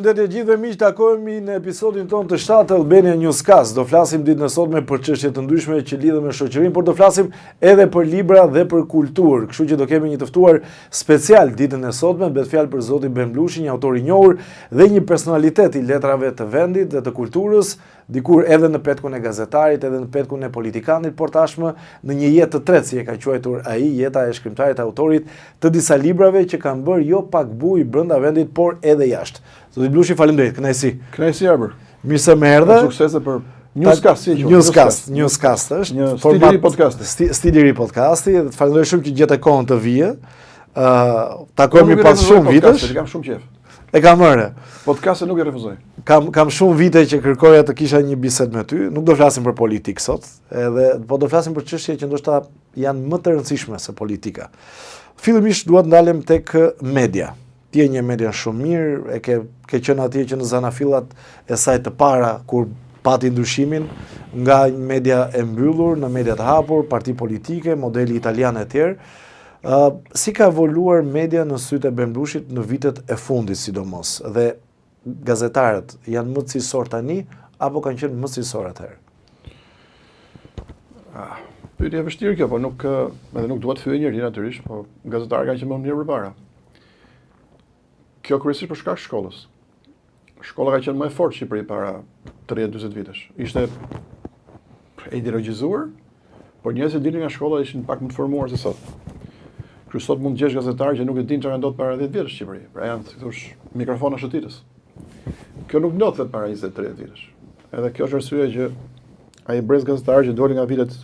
Përshëndetje gjithëve miq, takohemi në episodin tonë të 7 Albania Newscast. Do flasim ditën e sotme për çështje të ndryshme që lidhen me shoqërinë, por do flasim edhe për libra dhe për kulturë. Kështu që do kemi një të ftuar special ditën e sotme, bëhet fjalë për zotin Bemblushi, një autor i njohur dhe një personalitet i letrave të vendit dhe të kulturës, dikur edhe në petkun e gazetarit, edhe në petkun e politikanit, por tashmë në një jetë të tretë, si e ka quajtur ai, jeta e shkrimtarit autorit të disa librave që kanë bërë jo pak buj brenda vendit, por edhe jashtë. Zoti Blushi, faleminderit, kënaqësi. Kënaqësi Arbër. Mirë se më erdhe. Suksese për Newscast, Newscast është një stil i ri podcasti. Stil i ri podcasti, dhe falenderoj shumë që gjetë kohën të vije. Takohemi pas shumë vitesh. Kam shumë qejf. E kam marrë. Podcastin nuk e refuzoj. Kam shumë vite që kërkoja të kisha një bisedë me ty. Nuk do flasim për politikë sot, po do flasim për çështje që ndoshta janë më të rëndësishme se politika. Fillimisht dua të ndalem tek media. Ti je një media shumë mirë, e ke qenë atje që në zanafillat e saj të para kur pati ndryshimin nga një media e mbyllur në media të hapur, parti politike, modeli italian e tjerë. Si ka evoluar media në sytë e Bemblushit në vitet e fundit sidomos, dhe gazetarët janë më cilësor tani apo kanë qenë më cilësor atëherë? Pyetje e vështirë kjo, po edhe nuk duhet thyej njëri natyrisht, po gazetarët kanë qenë më mirë përpara. Kjo kryesisht për shkak shkollës. Shkolla ka qenë më e fortë në Shqipëri para 30-40 vitesh. Ishte e ideologjizuar, por njerëzit dilin nga shkolla ishin pak më të formuar se sot. Kështu sot mund të gjesh gazetar që nuk e din çfarë ndodh para 10 vjetësh në Shqipëri. Pra janë, si thosh, mikrofona shëtitës. Kjo nuk ndodhte para 20-30 vitesh. Edhe kjo është arsyeja që ai brez gazetar që doli nga vitet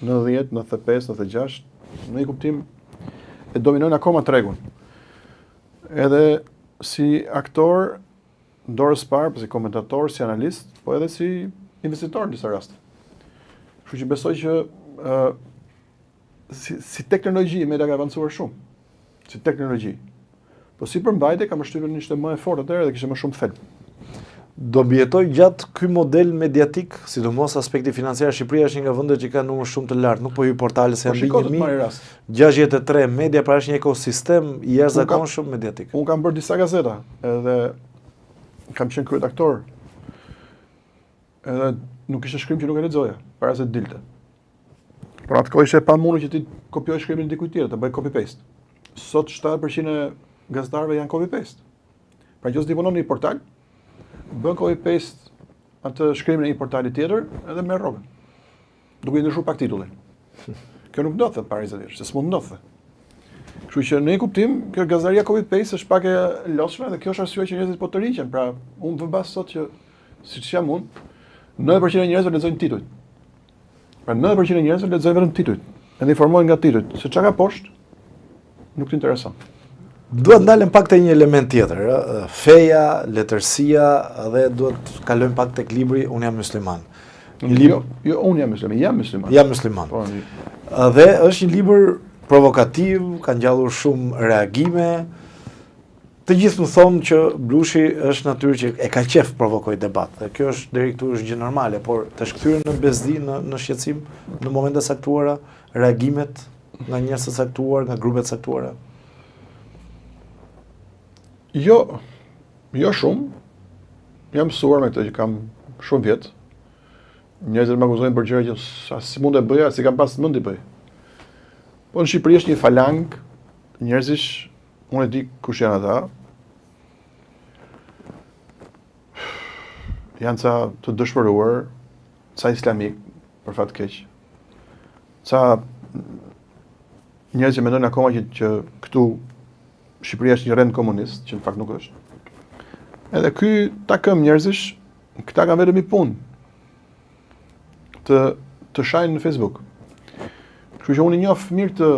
90, 95, 96, në një kuptim e dominojnë akoma tregun. Edhe si aktor, dorës parë, si komentator, si analist, po edhe si investitor në disa raste. Kështu që besoj që si teknologji media ka avancuar shumë. Si teknologji. Po si përmbajtje kam përshtypjen ishte më e fortë atëherë dhe kishte më shumë thelb. Do mbijetoj gjatë ky model mediatik, sidomos aspekti financiar. Shqipëria është një nga vendet që ka numër shumë të lartë, nuk po hyj portale se janë 1063 media, pra është një ekosistem i jashtëzakonshëm mediatik. Unë kam bërë disa gazeta, edhe kam qenë kryetaktor. Edhe nuk ishte shkrim që nuk e lexoja, para se të dilte. Por atë kohë ishte e pamundur që ti kopjoj shkrimin e dikujt tjetër, të bëj copy paste. Sot 70% e gazetarëve janë copy paste. Pra nëse ti punon në një portal, bën copy paste atë shkrimin e një portali tjetër edhe merr rrogën. Duke i ndryshuar pak titullin. Kjo nuk ndodhte para 20 vjetësh, se s'mund ndodhte. Kështu që në një kuptim, kjo gazetaria copy paste është pak e lodhshme dhe kjo është arsyeja që njerëzit po të riqen. Pra, unë vëmbas sot që siç jam unë, 90% e njerëzve lexojnë titujt. Pra 90% e njerëzve lexojnë vetëm titujt. Edhe informohen nga titujt. Se çka ka poshtë nuk të intereson. Duhet ndalem pak te një element tjetër, feja, letërsia, dhe duhet kalojmë pak tek libri Unë jam musliman. Jo, unë jam musliman, jam musliman. Jam musliman. Dhe është një libër provokativ, ka ngjallur shumë reagime. Të gjithë më thonë që Blushi është natyrë që e ka qef provokoj debat, dhe kjo është deri këtu është gjë normale, por të shkthyer në bezdi, në shqetësim, në momente saktuara, reagimet nga njerëz të saktuar, nga grupe të saktuara. Jo shumë. Jam mësuar me këtë që kam shumë vjet. Njerëzit më akuzojnë për gjëra që si mund të bëja, si kam pas mend të bëj. Po në Shqipëri është një falang njerëzish, unë e di kush janë ata. Janë ca të dëshpëruar, ca islamik, për fat keq. Ca njerëz që mendojnë akoma që këtu Shqipëria është një rend komunist, që në fakt nuk është. Edhe ky takëm njerëzish, këta kanë vetëm i punë të shajnë në Facebook. Kështu që unë i njoh mirë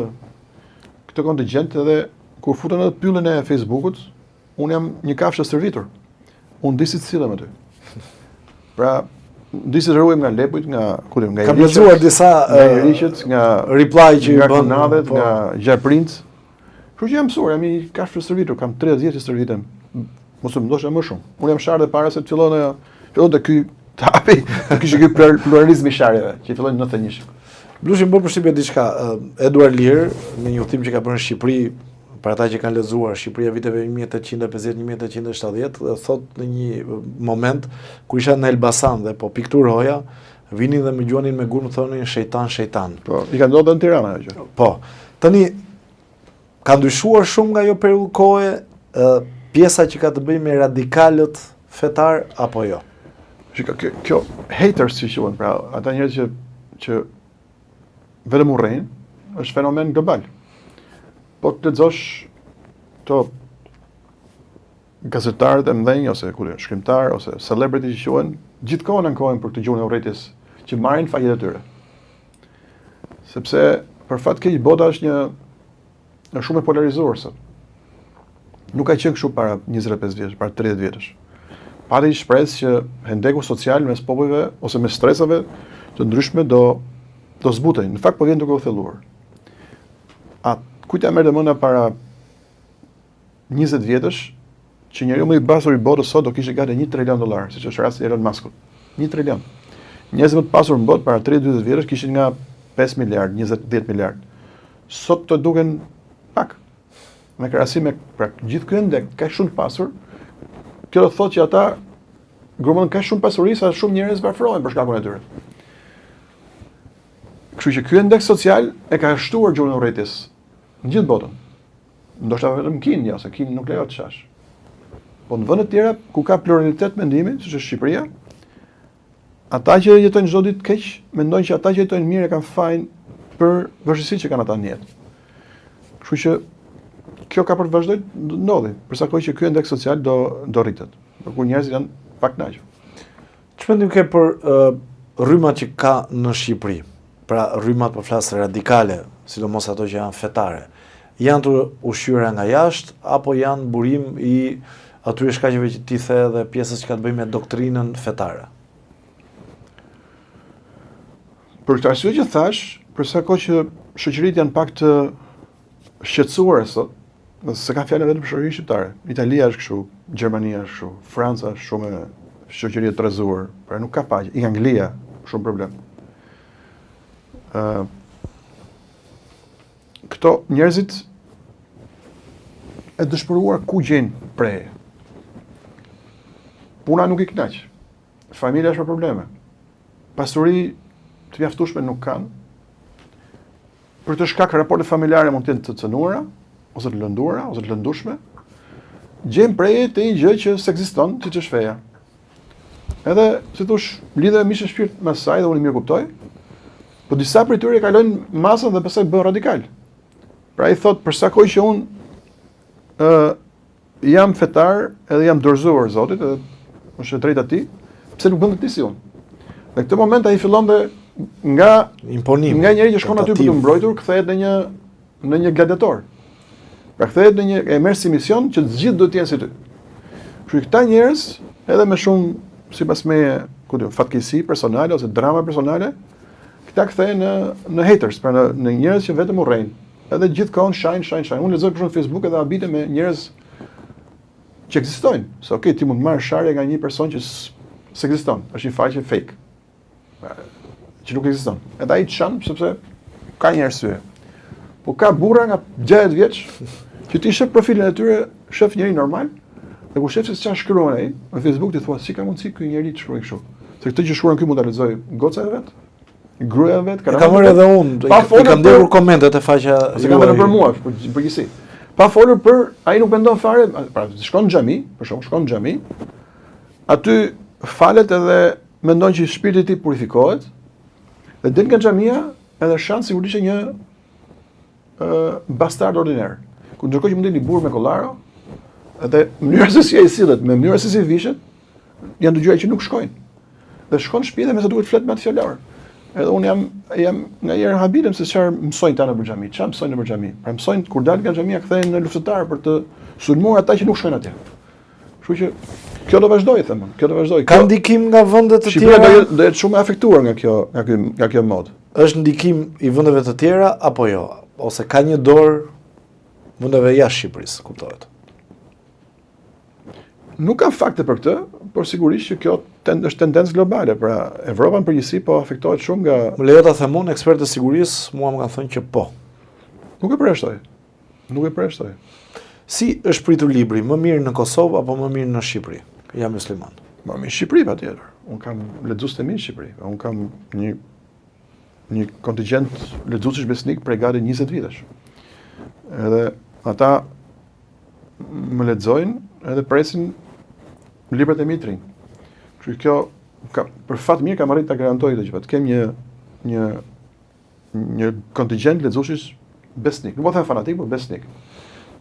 këtë kontingjent, edhe kur futen në pyllën e Facebookut, unë jam një kafshë servitur. Unë di si të sillem aty. Pra, di si të ruajm nga lepujt, nga kam lexuar disa nga reply që nga Kunadet, nga Gjarprinc. Kështu që jam mësuar, jam i kafshë servitur, kam 30 vjet që servitem. Mos më ndoshta më shumë. Unë jam sharë para se të fillonte ky të hapi, kishte ky pluralizmi i sharjeve, që filloi në 91. Blushi më bën përshtypje diçka, Eduard Lir, me një udhtim që ka bërë në Shqipëri për ata që kanë lexuar Shqipëria viteve 1850-1870, thot në një moment kur isha në Elbasan dhe po pikturoja, vinin dhe më gjuanin me gur, më thonin shejtan. Po, i ka ndodhur në Tiranë ajo gjë. Po. Tani ka ndryshuar shumë nga jo periudhë kohe, pjesa që ka të bëjë me radikalët fetar apo jo? Kjo haters si quhen, pra ata njerëz që vetëm urrejnë, është fenomen global. Po të lexosh to gazetarët e mëdhenj ose shkrimtar ose celebrity që quhen, gjithkohë ankohen për këtë gjuhën e urrëties që marrin faqet e tyre. Sepse për fat keq bota është shumë e polarizuar sot. Nuk ka qenë kështu para 25 vjeç, para 30 vjetësh. Pati shpresë që hendeku social mes popujve ose mes stresave të ndryshme do zbutej. Në fakt po vjen duke u thelluar. Kujt ja merr mendja para 20 vjetësh që njeriu më i pasur i botës sot do kishte gati $1 trilion, siç është rasti i Elon Muskut. 1 trilion. Njerëzit më të pasur në botë para 30-40 vjetësh kishin nga 5 miliard, 20-10 miliard. Sot të duken pak. Me krahasim me gjithë ky ndek ka shumë të pasur. Kjo do thotë që ata grumbullon ka shumë pasuri sa shumë njerëz varfërohen për shkakun e tyre. Kështu që ky ndek social e ka shtuar gjuhën e urrëties në gjithë botën. Ndoshta vetëm Kinë, se Kinë nuk lejohet të shash. Po në vende të tjera ku ka pluralitet mendimi, siç është Shqipëria, ata që jetojnë çdo ditë keq, mendojnë që ata që jetojnë mirë kanë fajin për vështirësitë që kanë ata në jetë. Kështu që kjo ka për të vazhdojë ndodhi, përsa kohë që ky ndek social do rritet, kur njerëzit janë pak kënaqur. Ç'më mendim ke për rrymat që ka në Shqipëri? Pra rrymat po flas radikale, sidomos ato që janë fetare. Janë të ushqyera nga jashtë apo janë burim i atyre shkaqeve që ti the dhe pjesës që ka të bëjë me doktrinën fetare? Për këtë arsye që thash, përsa kohë që shoqëritë janë pak të shqetësuara sot, se ka fjalën vetëm për shoqërinë shqiptare. Italia është kështu, Gjermania është kështu, Franca është shumë shoqëri e trezuar, pra nuk ka paqe. I Anglia shumë problem. Këto njerëzit e dëshpëruar ku gjejnë preje. Puna nuk i kënaq. Familja është me probleme. Pasuri të mjaftueshme nuk kanë. Për të shkak raportet familjare mund të jenë të cënuara, ose të lënduara, ose të lëndueshme. Gjejnë preje të një gjë që s'ekziston, siç është feja. Edhe, si thosh, lidheve mish e shpirt me saj dhe unë mirë kuptoj. Po disa prej tyre kalojnë masën dhe pastaj bën radikal. Pra i thot, për sa kohë që unë jam fetar edhe jam dorëzuar Zotit, edhe është e drejta ti, pse nuk bën ti si unë? Në këtë moment ai fillon dhe nga imponim, nga njëri që shkon aty për të mbrojtur, kthehet në një gladiator. Pra kthehet në një e merr si mision që të gjithë duhet të jenë si ty. Kështu këta njerëz, edhe me shumë sipas meje, fatkeqësi personale ose drama personale, këta kthehen në haters, pra në njerëz që vetëm urrejnë. Edhe gjithkohon shajnë. Unë lexoj për shembull Facebook edhe habite me njerëz që ekzistojnë. Se okay, ti mund të marrësh sharje nga një person që s'ekziston, është një faqe fake. Që nuk ekziston. Edhe ai çan sepse ka një arsye. Po ka burra nga 60 vjeç që ti shef profilin e tyre, shef njëri normal, dhe kur shef se çfarë shkruan ai në Facebook, ti thua si ka mundësi ky njeri të shkruajë kështu. Se këtë që shkruan këy mund ta lexoj goca e vet, gruaja e vet, kam marrë edhe unë, i kam dhënë komentet e faqja. Se kam dhënë për mua, përgjithësi. Pa folur për ai nuk mendon fare, pra shkon në xhami, për shkak shkon në xhami, aty falet edhe mendon që shpirti i tij purifikohet, dhe del nga xhamia edhe shan sigurisht një bastard ordinar. Ku ndërkohë që mund të një burr me kollaro, edhe mënyra se si ai sillet, me mënyra se si vishet, janë dëgjuar që nuk shkojnë. Dhe shkon në shtëpi dhe më sa duhet flet me atë fjalor. Edhe unë jam nga herë habitem se çfarë mësojnë ta në xhami, çfarë mësojnë në xhami. Pra mësojnë kur dalin nga xhamia kthehen në luftëtar për të sulmuar ata që nuk shkojnë atje. Kështu që kjo do vazhdojë, them unë, kjo do vazhdojë. Ka ndikim nga vende të tjera? Shqipëria do jetë shumë e afektuar nga kjo mod. Është ndikim i vendeve të tjera apo jo? Ose ka një dorë vendeve jashtë Shqipërisë, kuptohet? Nuk kam fakte për këtë, por sigurisht që kjo është tendencë globale, pra Evropa në përgjithësi po afektohet shumë nga... Më lejo ta them unë, ekspertë e sigurisë mua më kanë thënë që po. Nuk e përjashtoj. Nuk e preshtoj. Si është pritur libri, më mirë në Kosovë apo më mirë në Shqipëri? Jam musliman. Më mirë në Shqipëri patjetër. Unë kam lexues të mirë në Shqipëri. Unë kam një kontingjent lexuesish besnik prej gati 20 vitesh. Edhe ata më lexojnë edhe presin librat e mi të rinj. Kështu kjo për fat mirë kam arritur ta garantoj këtë gjë. Të kem një kontingjent lexuesish besnik. Nuk po them fanatik, por besnik.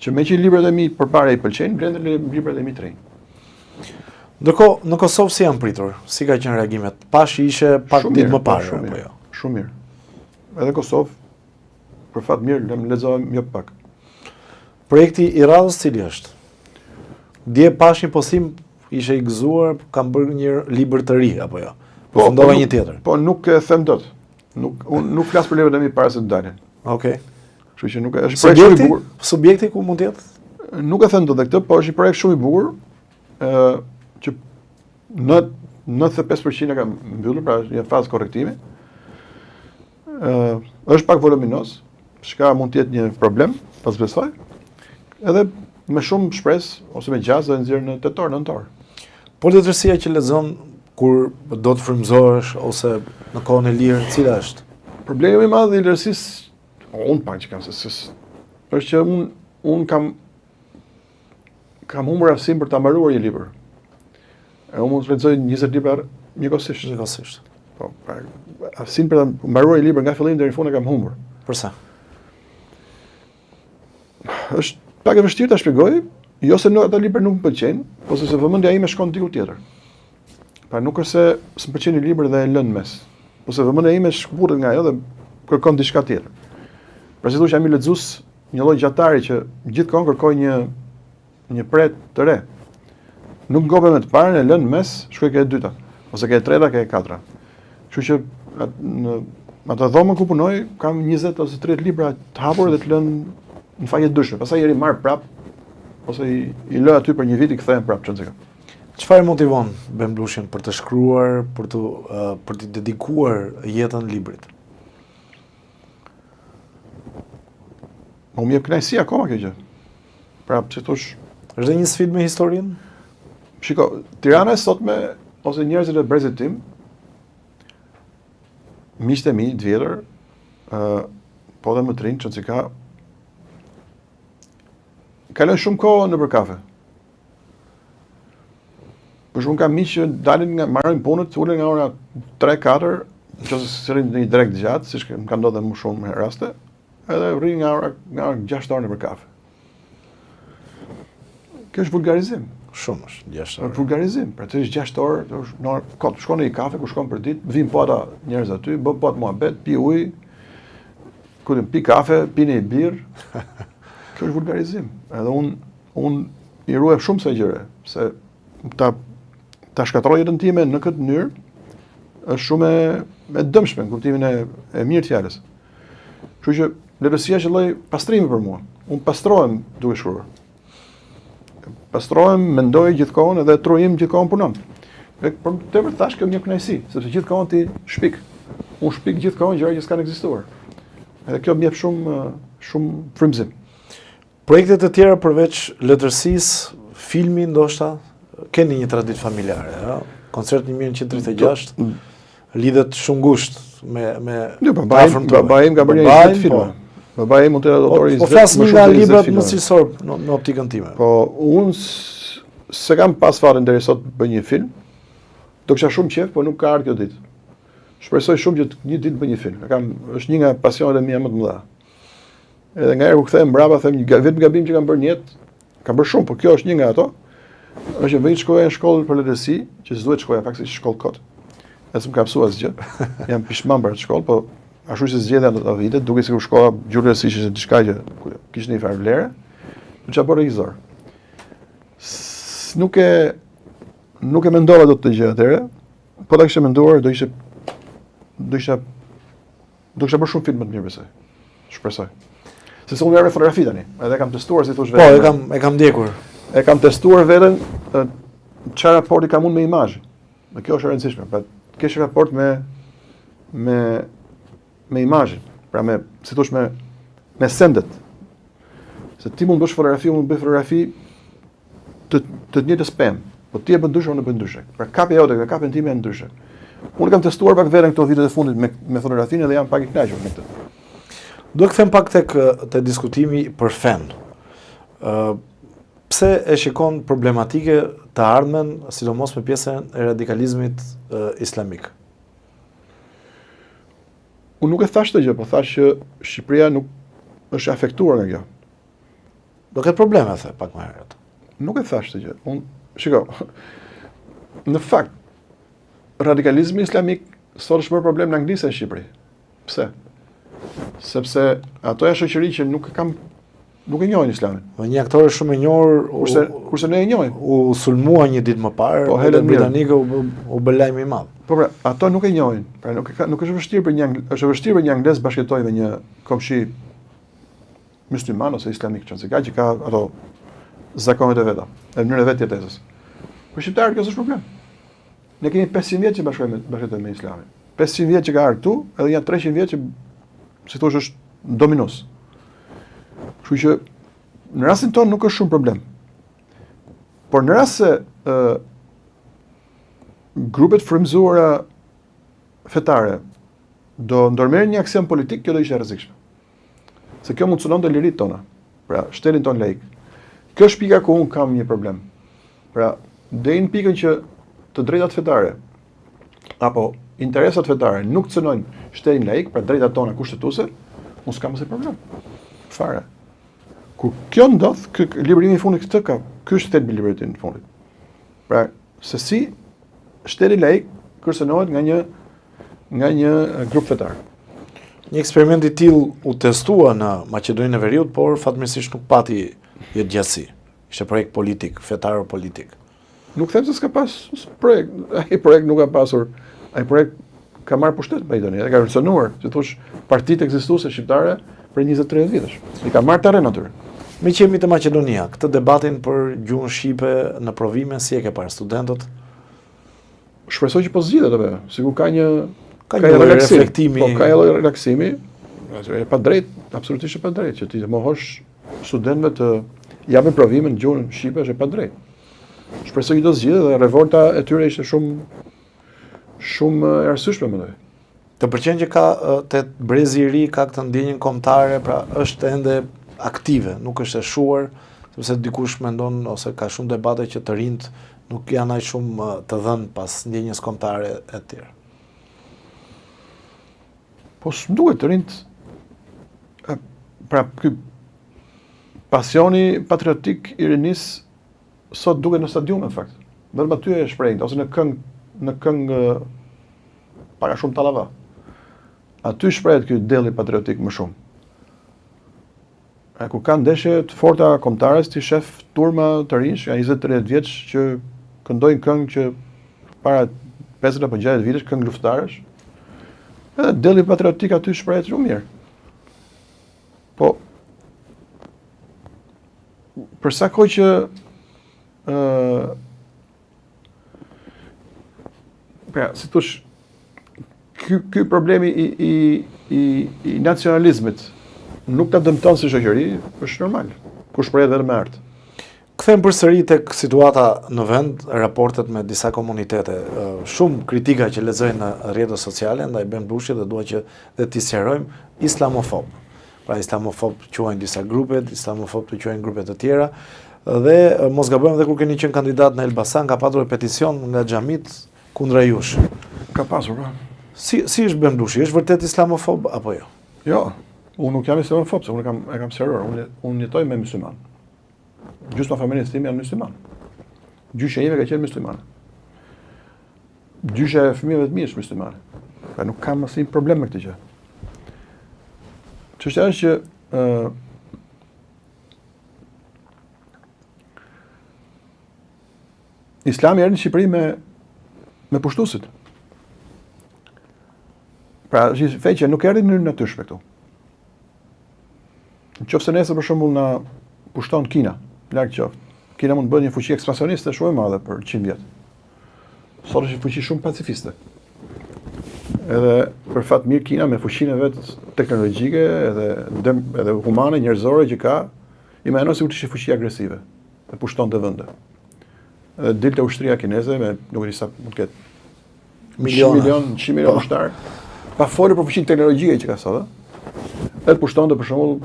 Që me që librat e mi përpara i pëlqejnë, blenden librat e mi të rinj. Ndërkohë, në Kosovë si janë pritur? Si ka qenë reagimet? Pashi ishe pak ditë më parë, apo jo? Shumë mirë. Edhe Kosovë, për fat mirë, lexova jo pak. Projekti i radhës cili është? Dje pash një postim, ishe i gëzuar, kam bërë një libër të ri, apo jo? Përfundova një tjetër. Po nuk e them dot. Unë nuk flas për librat e mi para se të dalin. Okej. Kështu që nuk është projekt shumë i bukur. Subjekti ku mund të jetë? Nuk e them dot këtë, po është një projekt shumë i bukur, që në 95% e kam mbyllur, pra një fazë korrektimi. Është pak voluminos, shka mund të jetë një problem, pas besoj. Edhe me shumë shpresë ose me gjaz do nxjerr në tetor, nëntor. Po letërsia që lexon kur do të frymëzohesh ose në kohën e lirë, cila është? Problemi i madh i letërsisë, unë pak që kam se është që unë kam humbur aftësinë për ta mbaruar një libër. Unë mund të lexoj 20 libra njëkohësisht. Po, aftësinë për ta mbaruar një libër nga fillimi deri në fund e kam humbur. Përsa? Është pak e vështirë ta shpjegoj, jo se ata libra nuk më pëlqejnë, po sepse vëmendja ime shkon diku tjetër. Pra nuk është se s'm pëlqen një libër dhe e lën mes, po se vëmendja ime shkputet nga ajo dhe kërkon diçka tjetër. Pra si thosh jam i lexues një lloj gjatari që gjithkohon kërkoj një pret të re. Nuk ngope me të parën, e lën mes, shkoj ke e dyta, ose ke e treta, ke e katra. Kështu që në atë dhomën ku punoj, kam 20 ose 30 libra të hapur dhe të lënë në faqe të dyshme. Pastaj i marr prap, ose i lë aty për një vit i kthehem prap çon se kam. Çfarë motivon Bemblushin për të shkruar, për të dedikuar jetën librit? Më jep kënaqësi akoma kjo gjë. Pra, pse thosh, është dhe një sfidë me historinë? Shiko, Tirana e sotme ose njerëzit e brezit tim, miqtë e mi të vjetër, po dhe më të rinj, çon se kalojnë shumë kohë nëpër kafe. Për shkak kam miq që dalin marrin punët, ulen nga ora 3-4, nëse sillin në një drek gjatë, siç më ka ndodhur më shumë raste, edhe rrin nga ora 6 orë nëpër kafe. Kjo është vulgarizim. Shumë është 6 orë. Vulgarizim. Pra të ish 6 orë, shkon në një kafe ku shkon për ditë, vin po ata njerëz aty, bën po atë muhabet, pi ujë, kulin pi kafe, pini një birë. Kjo është vulgarizim. Edhe unë i ruaj shumë kësaj gjëre, se ta shkatroj jetën time në këtë mënyrë është shumë e dëmshme në kuptimin e mirë të fjalës. Kështu që letërsia është një lloj pastrimi për mua. Unë pastrohem duke shkruar. Pastrohem, mendoj gjithkohon edhe trujim gjithkohon punon. Dhe për të vërtetë thash kjo më jep kënaqësi, sepse gjithkohon ti shpik. Unë shpik gjithkohon gjëra që s'kan ekzistuar. Edhe kjo më jep shumë frymëzim. Projektet e tjera përveç letërsisë, filmi ndoshta, keni një traditë familjare, ja? Koncert 1936 lidhet shumë ngushtë me babai im ka bërë një film. Babai im mund të jetë autori i po flas nga librat mësimor në optikën time. Po unë se kam pas fare deri sot bëj një film. Do kisha shumë qejf, po nuk ka ardhur kjo ditë. Shpresoj shumë që një ditë bëj një film. Është një nga pasionet e mia më të mëdha. Edhe nga herë ku kthehem mbrapa them vetëm gabim që kam bërë në jetë, kam bërë shumë, por kjo është një nga ato. Është që vëj shkoja në shkollë për letërsi, që s'duhet shkoja faktikisht shkollë kot. Edhe s'm ka mësuar asgjë. Jam pishman për atë shkollë, po ashtu që zgjedhja ato vite, duke sikur shkolla gjuhësi ishte diçka që kishte një farë vlere, u çapo regjisor. Nuk e mendova dot të gjë atëherë, po ta kisha menduar do kisha bërë shumë filma të mirë besoj. Shpresoj. Sepse unë jam fotografi tani, edhe kam testuar si thosh vetë. Po, e kam ndjekur. E kam testuar veten çfarë raporti kam unë me imazh. Dhe kjo është e rëndësishme, pra të kesh raport me imazhin, pra me, si thosh me sendet. Se ti mund bësh fotografi, mund bëj fotografi të njëjtës pemë, po ti e bën ndryshe, unë e bëj ndryshe. Pra kapi jote dhe kapën time janë ndryshe. Unë kam testuar pak veten këto vitet e fundit me fotografinë dhe jam pak i kënaqur me këtë. Do të kthem pak te diskutimi për fen. Pse e shikon problematike të ardhmen, sidomos me pjesën e radikalizmit islamik? Unë nuk e thash të gjë, po thash që Shqipëria nuk është afektuar nga kjo. Do ketë probleme, the, pak më herët. Nuk e thash të gjë. Shiko, në fakt, radikalizmi islamik sot është bërë problem në Anglisë e Shqipëri. Pse? Sepse ato janë shoqëri që nuk e njohin Islamin. Dhe një aktor shumë i njohur, kurse ne e njohim. U sulmua një ditë më parë, po Helen Britanike u bë lajm i madh. Po pra, ato nuk e njohin. Pra nuk është vështirë për një anglez bashkëtojë me një komshi musliman ose islamik, që ka ato zakonet e veta, e mënyrën e vetë jetesës. Për shqiptarët kjo është problem. Ne kemi 500 vjet që bashkëtojmë me Islamin. 500 vjet që ka ardhur këtu, edhe janë 300 vjet që si thosh është dominos. Kështu që në rastin tonë nuk është shumë problem. Por në rast se grupet frymëzuara fetare do ndërmerrin një aksion politik, kjo do ishte e rrezikshme. Se kjo mund të sunonte liritë tona, pra shtetin ton laik. Kjo është pika ku unë kam një problem. Pra, deri në pikën që të drejtat fetare apo interesat fetare nuk të cënojnë shtetin laik, pra drejtat tona kushtetuese, unë s'kam asnjë problem. Fare. Kur kjo ndodh, librimi i fundit këtë ka, ky është thelbi i librit të fundit. Pra, se si shteti laik kërcënohet nga një grup fetar. Një eksperiment i tillë u testua në Maqedoninë e Veriut, por fatmirësisht nuk pati jetëgjatësi. Ishte projekt politik, fetar politik. Nuk them se s'ka pas projekt. Ai projekt nuk ka pasur. Ai projekt ka marrë pushtet Maqedonia, ka funksionuar, si thosh, partitë ekzistuese shqiptare për 20-30 vitesh. I ka marrë terren aty. Me që jemi të Maqedonia, këtë debatin për gjuhën shqipe në provime, si e ke parë studentët? Shpresoj që po zgjidhet apo, sikur ka një reflektimi. Po ka edhe relaksimi. Është pa drejt, absolutisht e pa drejt që ti të mohosh studentëve të japin provime në gjuhën shqipe, është e pa drejt. Shpresoj që do zgjidhet dhe revolta e tyre ishte shumë e arsyeshme mendoj. Të pëlqen që ka te brezi i ri ka këtë ndjenjën kombëtare, pra është ende aktive, nuk është e shuar, sepse dikush mendon ose ka shumë debate që të rinjt nuk janë aq shumë të dhënë pas ndjenjës kombëtare e tjera. Po s'duhet të rinjt. Pra ky pasioni patriotik i rinis sot duket në stadium në fakt. Vetëm aty e shprehën ose në këngë para shumë tallava. Aty shprehet ky delli patriotik më shumë. Kur kanë ndeshje të forta kombëtare, ti shef turma të rinj, janë 20-30 vjeç që këndojnë këngë që para 50 apo 60 vitesh, këngë luftëtarësh. Edhe delli patriotik aty shprehet shumë mirë. Po për sa kohë që pra, si thosh, ky problemi i nacionalizmit nuk ta dëmton si shoqëri, është normal. Ku shprehet vetëm me art. Kthehem përsëri tek situata në vend, raportet me disa komunitete. Shumë kritika që lexojnë në rrjetet sociale ndaj Ben Bushit dhe dua që dhe t'i sqarojmë islamofob. Pra islamofob quajnë disa grupe, islamofob të quajnë grupe të tjera. Dhe mos gabojmë, dhe kur keni qenë kandidat në Elbasan, ka patur peticion nga xhamit kundra jush. Ka pasur, po. Si është Ben Bushi? Është vërtet islamofob apo jo? Jo, unë nuk jam islamofob, se unë kam sqaruar, unë jetoj me musliman. Gjysma familjes time janë musliman. Gjysha ime ka qenë muslimane. Gjysha e fëmijëve të mi është muslimane. Pra nuk kam asnjë problem me këtë gjë. Çështja është që Islami erdhi në Shqipëri me pushtuesit. Pra, është një fe që nuk erdhi në mënyrë natyrshme këtu. Nëse nesër për shembull na pushton Kina, larg qoftë. Kina mund të bëjë një fuqi ekspansioniste shumë e madhe për 100 vjet. Sot është një fuqi shumë pacifiste. Edhe për fat mirë Kina me fuqinë e vet teknologjike edhe humane, njerëzore që ka, Imagjino sikur të ishte fuqi agresive, e pushtonte vende. Edhe dilte ushtria kineze me nuk e di sa mund të ketë 100 milion ushtar, pa folur për fuqinë teknologjie që ka sot, edhe pushtonte për shembull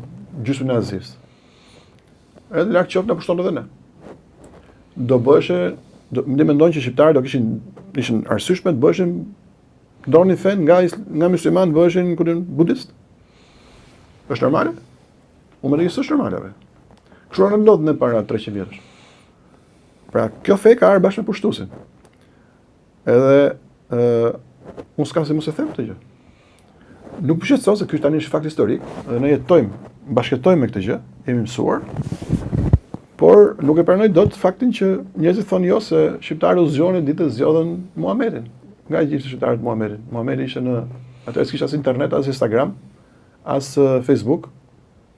gjysmën e Azisë. Edhe lart qoftë na pushtonte edhe ne. Do bëheshe, ne mendojnë që shqiptarët do ishin arsyeshme të bëheshin ndonin fen nga mysliman bëheshin budist. Është normale? Unë mendoj se është normale. Kështu në ndodh në para 300 vjetësh. Pra, kjo fe ka ardhur bashkë me pushtuesin. Edhe unë s'kam se mos e them këtë gjë. Nuk po shqetëson se ky tani është fakt historik, dhe ne bashkëtojmë me këtë gjë, jemi mësuar, por nuk e pranoj dot faktin që njerëzit thonë jo se shqiptarët u zgjonin ditë zgjodhen Muhamedit. Nga gjithë shqiptarët Muhamedit. Muhamedi ishte në atëherë s'kishte as internet, as Instagram, as Facebook,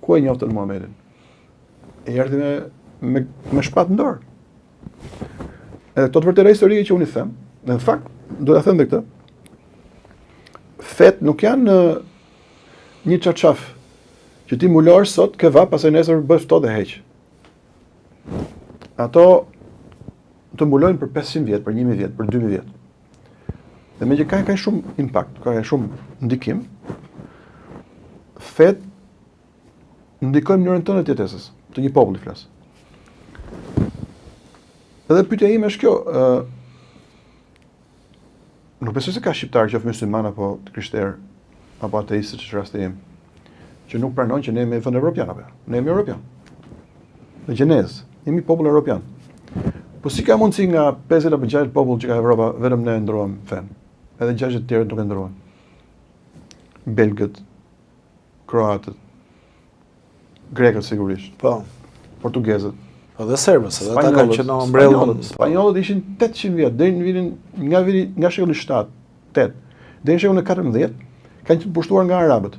ku e njoftën Muhamedit. E erdhi me shpatë në dorë. Edhe këto të vërteta historike që unë i them, në fakt, do ta them dhe këtë. Fet nuk janë një çarçaf që ti mulor sot ke vap, pastaj nesër bësh ftohtë dhe heq. Ato të mbulojnë për 500 vjet, për 1000 vjet, për 2000 vjet. Dhe me që ka shumë impact, ka shumë ndikim, fet ndikojnë mënyrën tonë të jetesës, të një populli flas. Edhe pyetja ime është kjo, nuk besoj se ka shqiptar qoftë musliman apo krishterë apo ateistë që rasti im, që nuk pranojnë që ne jemi vend evropian apo. Ne jemi evropian. Në gjenezë, jemi popull evropian. Po si ka mundësi nga 50 apo 60 popull që ka Evropa vetëm ne ndrohem fen? Edhe 60 të tjerë nuk e ndrohen. Belgët, kroatët, grekët sigurisht. Po. Portugezët. Edhe serbët, edhe ata kanë qenë mbrellën. Spanjollët ishin 800 vjet, deri në vitin nga shekulli 7, 8, deri në shekullin 14, kanë pushtuar nga arabët.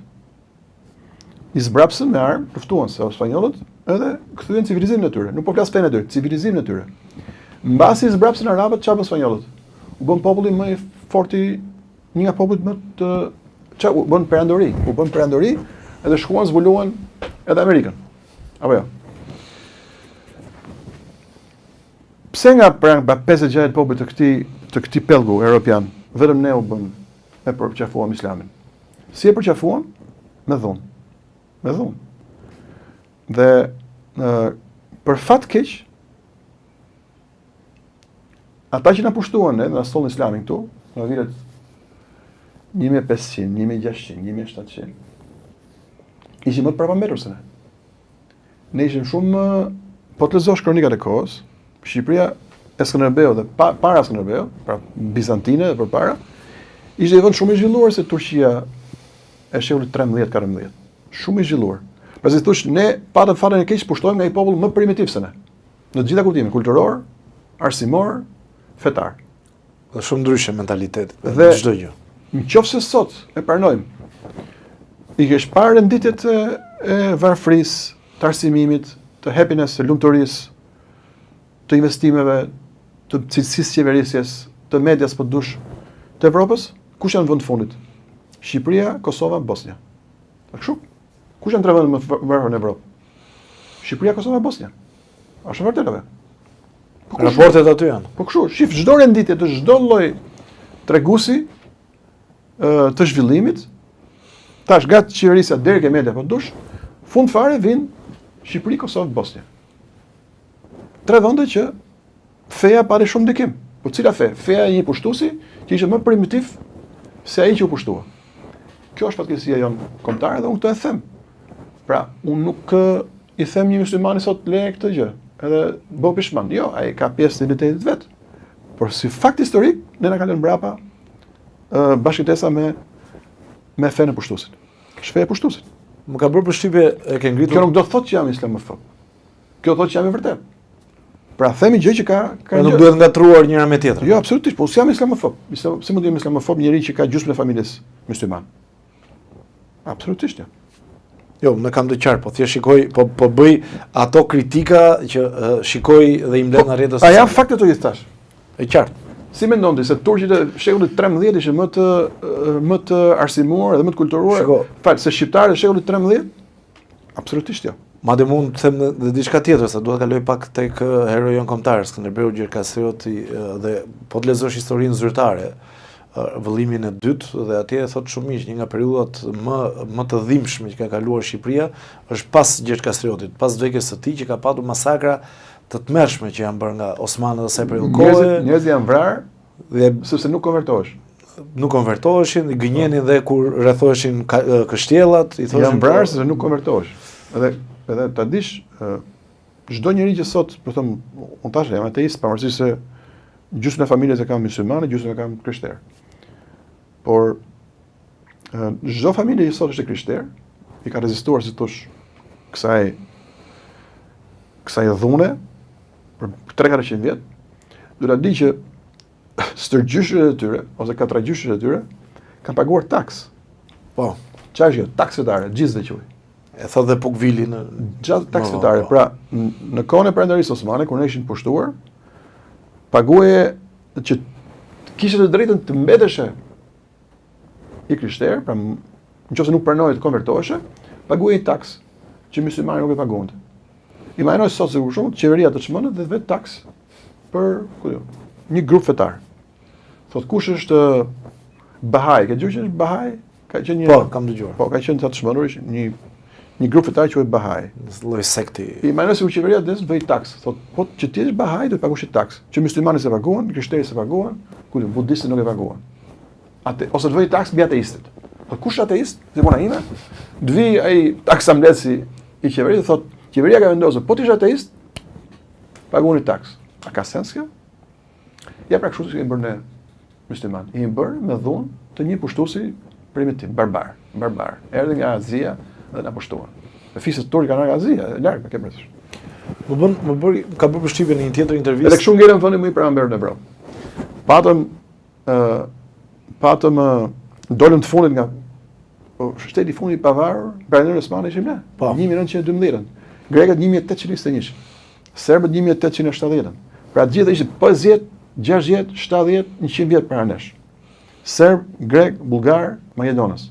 I zbrapsën me armë, luftuan se spanjollët, edhe kthyen civilizimin e tyre. Nuk po flas fenë e tyre, civilizimin e tyre. Mbasi i zbrapsën arabët, çfarë bën spanjollët? U bën populli më i fortë, një nga popujt më të u bën perandori, edhe shkuan zbuluan edhe Amerikën. Apo jo. Pse nga 50-60 popull të këtij pellgu evropian, vetëm ne u bën e përqafuam islamin. Si e përqafuam? Me dhunë. Me dhunë. Dhe për fat keq, ata që na pushtuan ne, na sollën islamin këtu, në vitet 1500, 1600, 1700, ishim më të parapambetur se ne. Ne ishim shumë, po të lexosh kronikat e kohës, Shqipëria e Skënderbeu dhe para Skënderbeu, pra bizantine dhe përpara, ishte një vend shumë i zhvilluar se Turqia e shekullit 13-14. Shumë i zhvilluar. Pra si thosh, ne patëm fatin e keq pushtojmë nga një popull më primitiv se ne. Në të gjitha kuptimet, kulturor, arsimor, fetar. Dhe shumë ndryshe mentaliteti dhe çdo gjë. Nëse sot e pranojmë, i kesh parë renditjet e varfërisë, të arsimimit, të happiness, të lumturisë, të investimeve, të cilësisë qeverisjes, të medias po dush, të Evropës, kush janë në vend fundit? Shqipëria, Kosova, Bosnia. A kështu? Kush janë tre vende më varfër në Evropë? Shqipëria, Kosova, Bosnia. A është vërtet apo? Raportet aty janë. Po kështu, shif çdo renditje të çdo lloj treguesi të zhvillimit, tash nga qeverisja deri ke media po dush, fund fare vin Shqipëri, Kosovë, Bosnia. Tre vende që feja pari shumë ndikim. Po cila fe? Feja e një pushtuesi që ishte më primitiv se ai që u pushtua. Kjo është fatkeqësia jonë kombëtare dhe unë këtë e them. Pra, unë nuk i them një muslimani sot leje këtë gjë, edhe bëu pishman. Jo, ai ka pjesë të identitetit vet. Por si fakt historik, ne na kanë lënë mbrapa bashkëtesa me fenë e pushtuesit. Është feja e pushtuesit. Më ka bërë përshtypje e ke ngritur. Kjo nuk do të thotë që jam islamofob. Kjo thotë që jam i vërtet. Pra themi gjë që ka nuk duhet ngatruar njëra me tjetrën. Jo, absolutisht, po si jam islamofob. Si mund të jem islamofob njëri që ka gjysmën e familjes musliman? Absolutisht, jo. Jo, më kam të qartë, po thjesht shikoj, po bëj ato kritika që shikoj dhe i mbledh në rrjetet sociale. A janë fakte ato që thash? E qartë. Si mendon ti se turqit e shekullit 13 ishin më të arsimuar dhe më të kulturuar? Se shqiptarët e shekullit 13? Absolutisht jo. Madje mund të them dhe diçka tjetër, sa duhet të kaloj pak tek heroi jon kombëtar, Skënderbeu Gjerkastrioti, dhe po të lexosh historinë zyrtare, vëllimin e dytë, dhe atje thot shumë miq, një nga periudhat më të dhimbshme që ka kaluar Shqipëria është pas Gjerkastriotit, pas vdekjes së tij, që ka patur masakra të tmerrshme që janë bërë nga osmanët asaj periudhe kohe. Njerëzit janë vrarë dhe sepse nuk konvertohesh. Nuk konvertoheshin, gënjenin dhe kur rrethoheshin kështjellat, i thoshin janë vrarë sepse nuk konvertohesh. Edhe ta dish, çdo njeri që sot, për them, unë tash jam ateist, pavarësisht se gjysmë e familjes e kam myslimane, gjysmë e kam krishterë. Por çdo familje që sot është e krishterë, i ka rezistuar, si thosh, kësaj dhune për 300 vjet, do ta di që stërgjyshët e tyre ose katragjyshët e tyre kanë paguar taks. Po, çfarë është kjo? Taks fetare, gjithë quaj. E thot dhe Pukvili në gjatë taks fetare. Pra, në kohën e Prendarisë Osmane, kur ne ishin pushtuar, paguaje që kishte të drejtën të mbeteshe i krishterë, pra nëse nuk pranoje të konvertoheshe, paguaje taks që myslimanët nuk e paguante. Imagjinoj sot se për shembull qeveria të çmendët dhe vet taks për një grup fetar. Thot kush është Bahai, ke dëgjuar që është Bahai? Ka qenë një Po, kam dëgjuar. Po, ka qenë të çmendur një grup fetar që quhet Bahai. Lloj sekti. Imagjinoj se qeveria des bëj taks. Thot, po që ti je Bahai do të paguash taks. Që myslimanët se paguan, krishterët se paguan, budistët nuk e paguan. Ose të bëj taks mbi ateistët. Po kush është ateist? Zemona ime? Të vi ai taksamleci i qeverisë thot, qeveria ka vendosur, po ti je ateist, paguani taks. A ka sens kjo? Ja pra kështu si kemi bërë ne musliman. I bërë me dhunë të një pushtuesi primitiv, barbar. Erdhi nga Azia dhe na pushtuan. Me fisët turk kanë nga Azia, larg me kebrës. Ka bërë përshtypje në një tjetër intervistë. Edhe kështu ngelën vënë më i pejgamberit në Evropë. Patëm dolëm të fundit nga shteti i fundit i pavarur, Imperiumi Osman ishim ne. 1912. Grekët 1821. Serbët 1870. Pra gjithë ishte 50, 60, 70, 100 vjet para nesh. Serb, grek, bullgar, maqedonës.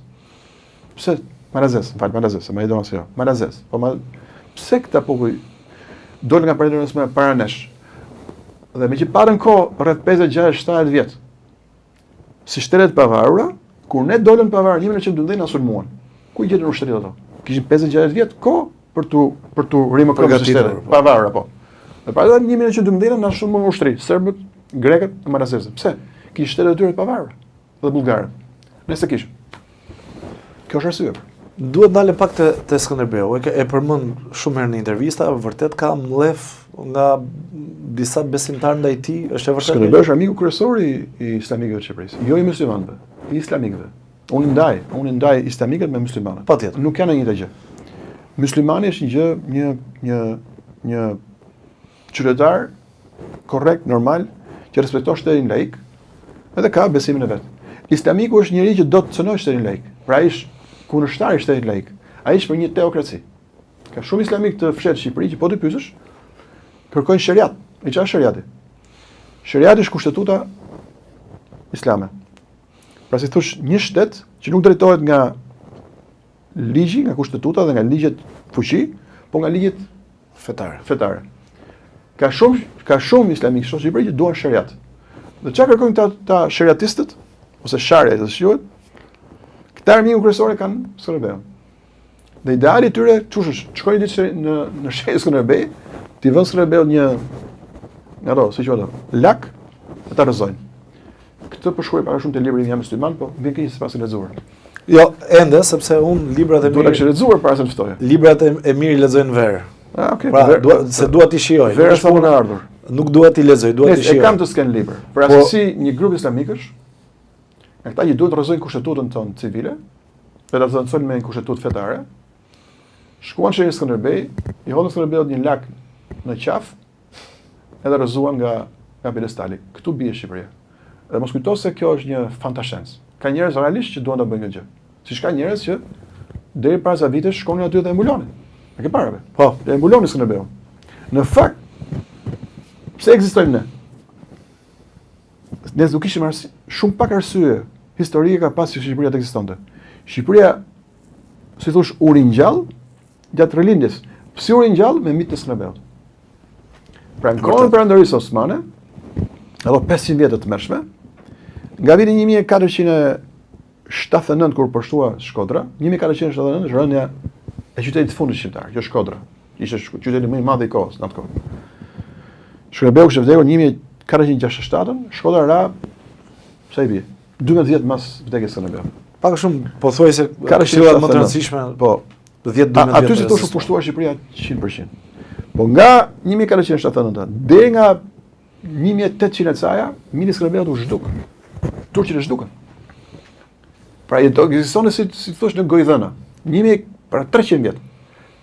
Pse Marazes, Maqedonës jo. Marazes. Pse këta popull dolën nga Imperiumi Osman para nesh? Dhe me që patën kohë rreth 50, 60, 70 vjet. Si shtetet pavarura, kur ne dolën pavarur 1912 na sulmuan. Ku i gjetën ushtrit ato? Kishin 50, 60 vjet kohë për tu rimëkruar shtetet pavarura po. Dhe para 1912 na sulmuan ushtri, serbët, grekët e Marazesët. Pse? Kishin shtetet e tyre të pavarura dhe bullgarët. Nëse kishin. Kjo është arsye. Duhet ndalem pak te Skënderbeu. E përmend shumë herë në intervista, vërtet ka mllef nga disa besimtarë ndaj tij, është e vërtetë. Skënderbeu është armiku kryesor i islamikëve të Shqipërisë, jo i muslimanëve, i islamikëve. Unë ndaj islamikët me muslimanët. Patjetër. Nuk kanë njëjtë gjë. Muslimani është një gjë, një qytetar korrekt, normal, që respekton shtetin laik, edhe ka besimin e vet. Islamiku është njëri që do të cënojë shtetin laik. Pra ai është kundërshtar i shtetit laik. Ai është për një teokraci. Ka shumë islamik të fshehtë në Shqipëri që po ti pyesësh, kërkojnë shariat. E çfarë është shariati? Shariati është kushtetuta islame. Pra si thosh, një shtet që nuk drejtohet nga ligji, nga kushtetuta dhe nga ligjet fuqi, po nga ligjet fetare. Ka shumë islamik në Shqipëri që duan shariat. Dhe çfarë kërkojnë ta shariatistët ose sharia të quhet? Këta armiku kryesore kanë Skënderbeun. Dhe ideali i tyre çush është, shkojnë ditë në shtetin Skënderbeu, ti vën Skënderbeu si quhet, lak, ata rrezojnë. Këtë po shkruaj para shumë te libri jam musliman, po vjen keq sipas e lexuar. Jo, ende sepse unë librat e mirë do ta kisha lexuar para se të ftoja. Librat e mirë i lexojnë verë. Ah, okay. Pra, dua ti shijoj. Vera sa më ardhur. Nuk dua ti lexoj, dua ti shijoj. E kam të sken libër. Për asesi një grup islamikësh, ata që duhet të rrezojnë kushtetutën tonë civile, dhe ta zoncojnë me kushtetutë fetare, shkuan në Skënderbej, i hodhën Skënderbeut një lak në qaf, edhe rrëzuan nga pedestali. Këtu bie Shqipëria. Dhe mos kujto se kjo është një fantashens. Ka njerëz realisht që duan ta bëjnë këtë gjë. Siç ka njerëz që deri para sa vitesh shkonin aty dhe mbulonin. E ke parë? Po, dhe mbulonin Skënderbeun. Në fakt, pse ekzistojmë ne? Ne nuk kishim shumë pak arsye historike ka pas që Shqipëria të ekzistonte. Shqipëria, si thosh, u ringjall gjatë rilindjes. Fësuri ngjall me mitë të Skënderbeut. Pra në kohën perandorisë osmane, ato 500 vjetë të mërshme, nga viti 1479 kur përshtua Shkodra, 1479 është rënja e qytetit fundit shqiptar, kjo Shkodra. Ishte qyteti më i madh i kohës në atë kohë. Skënderbeu kishte vdekur 1467, Shkodra ra sa i bie? 12 vjet mas vdekjes së Skënderbeut. Pak shumë pothuajse këshillat më të rëndësishme. Po, 10-12 vjet. Aty si thosh u pushtuar Shqipëria 100%. Po nga 1479 deri nga 1800 e caja, mini Skënderbeut u zhduk. Turqit e zhdukën. Pra ekzistonte si thosh në gojdhëna. Pra 300 vjet.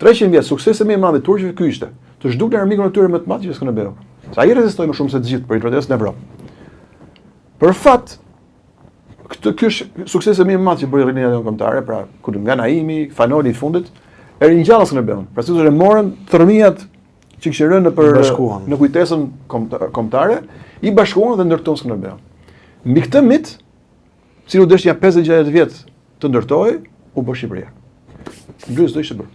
300 vjet suksese më i madh i turqëve ky ishte. Të zhdukën armikun e tyre më të madh që Skënderbeu. Sa ai rezistoi më shumë se të gjithë për interesin e Evropë. Për fat, ky është suksesi më i madh që bëri rrjedhja kombëtare, pra ku nga Naimi, Fanoli i fundit, e ringjallën Skënderbeun. Pra sikur e morën thërmiat që kishin rënë në kujtesën kombëtare, i bashkuan dhe ndërtuan Skënderbeun. Mbi këtë mit, si u dështja 50-60 vjet të ndërtohej, u bë Shqipëria. Ndryshe do ishte bërë.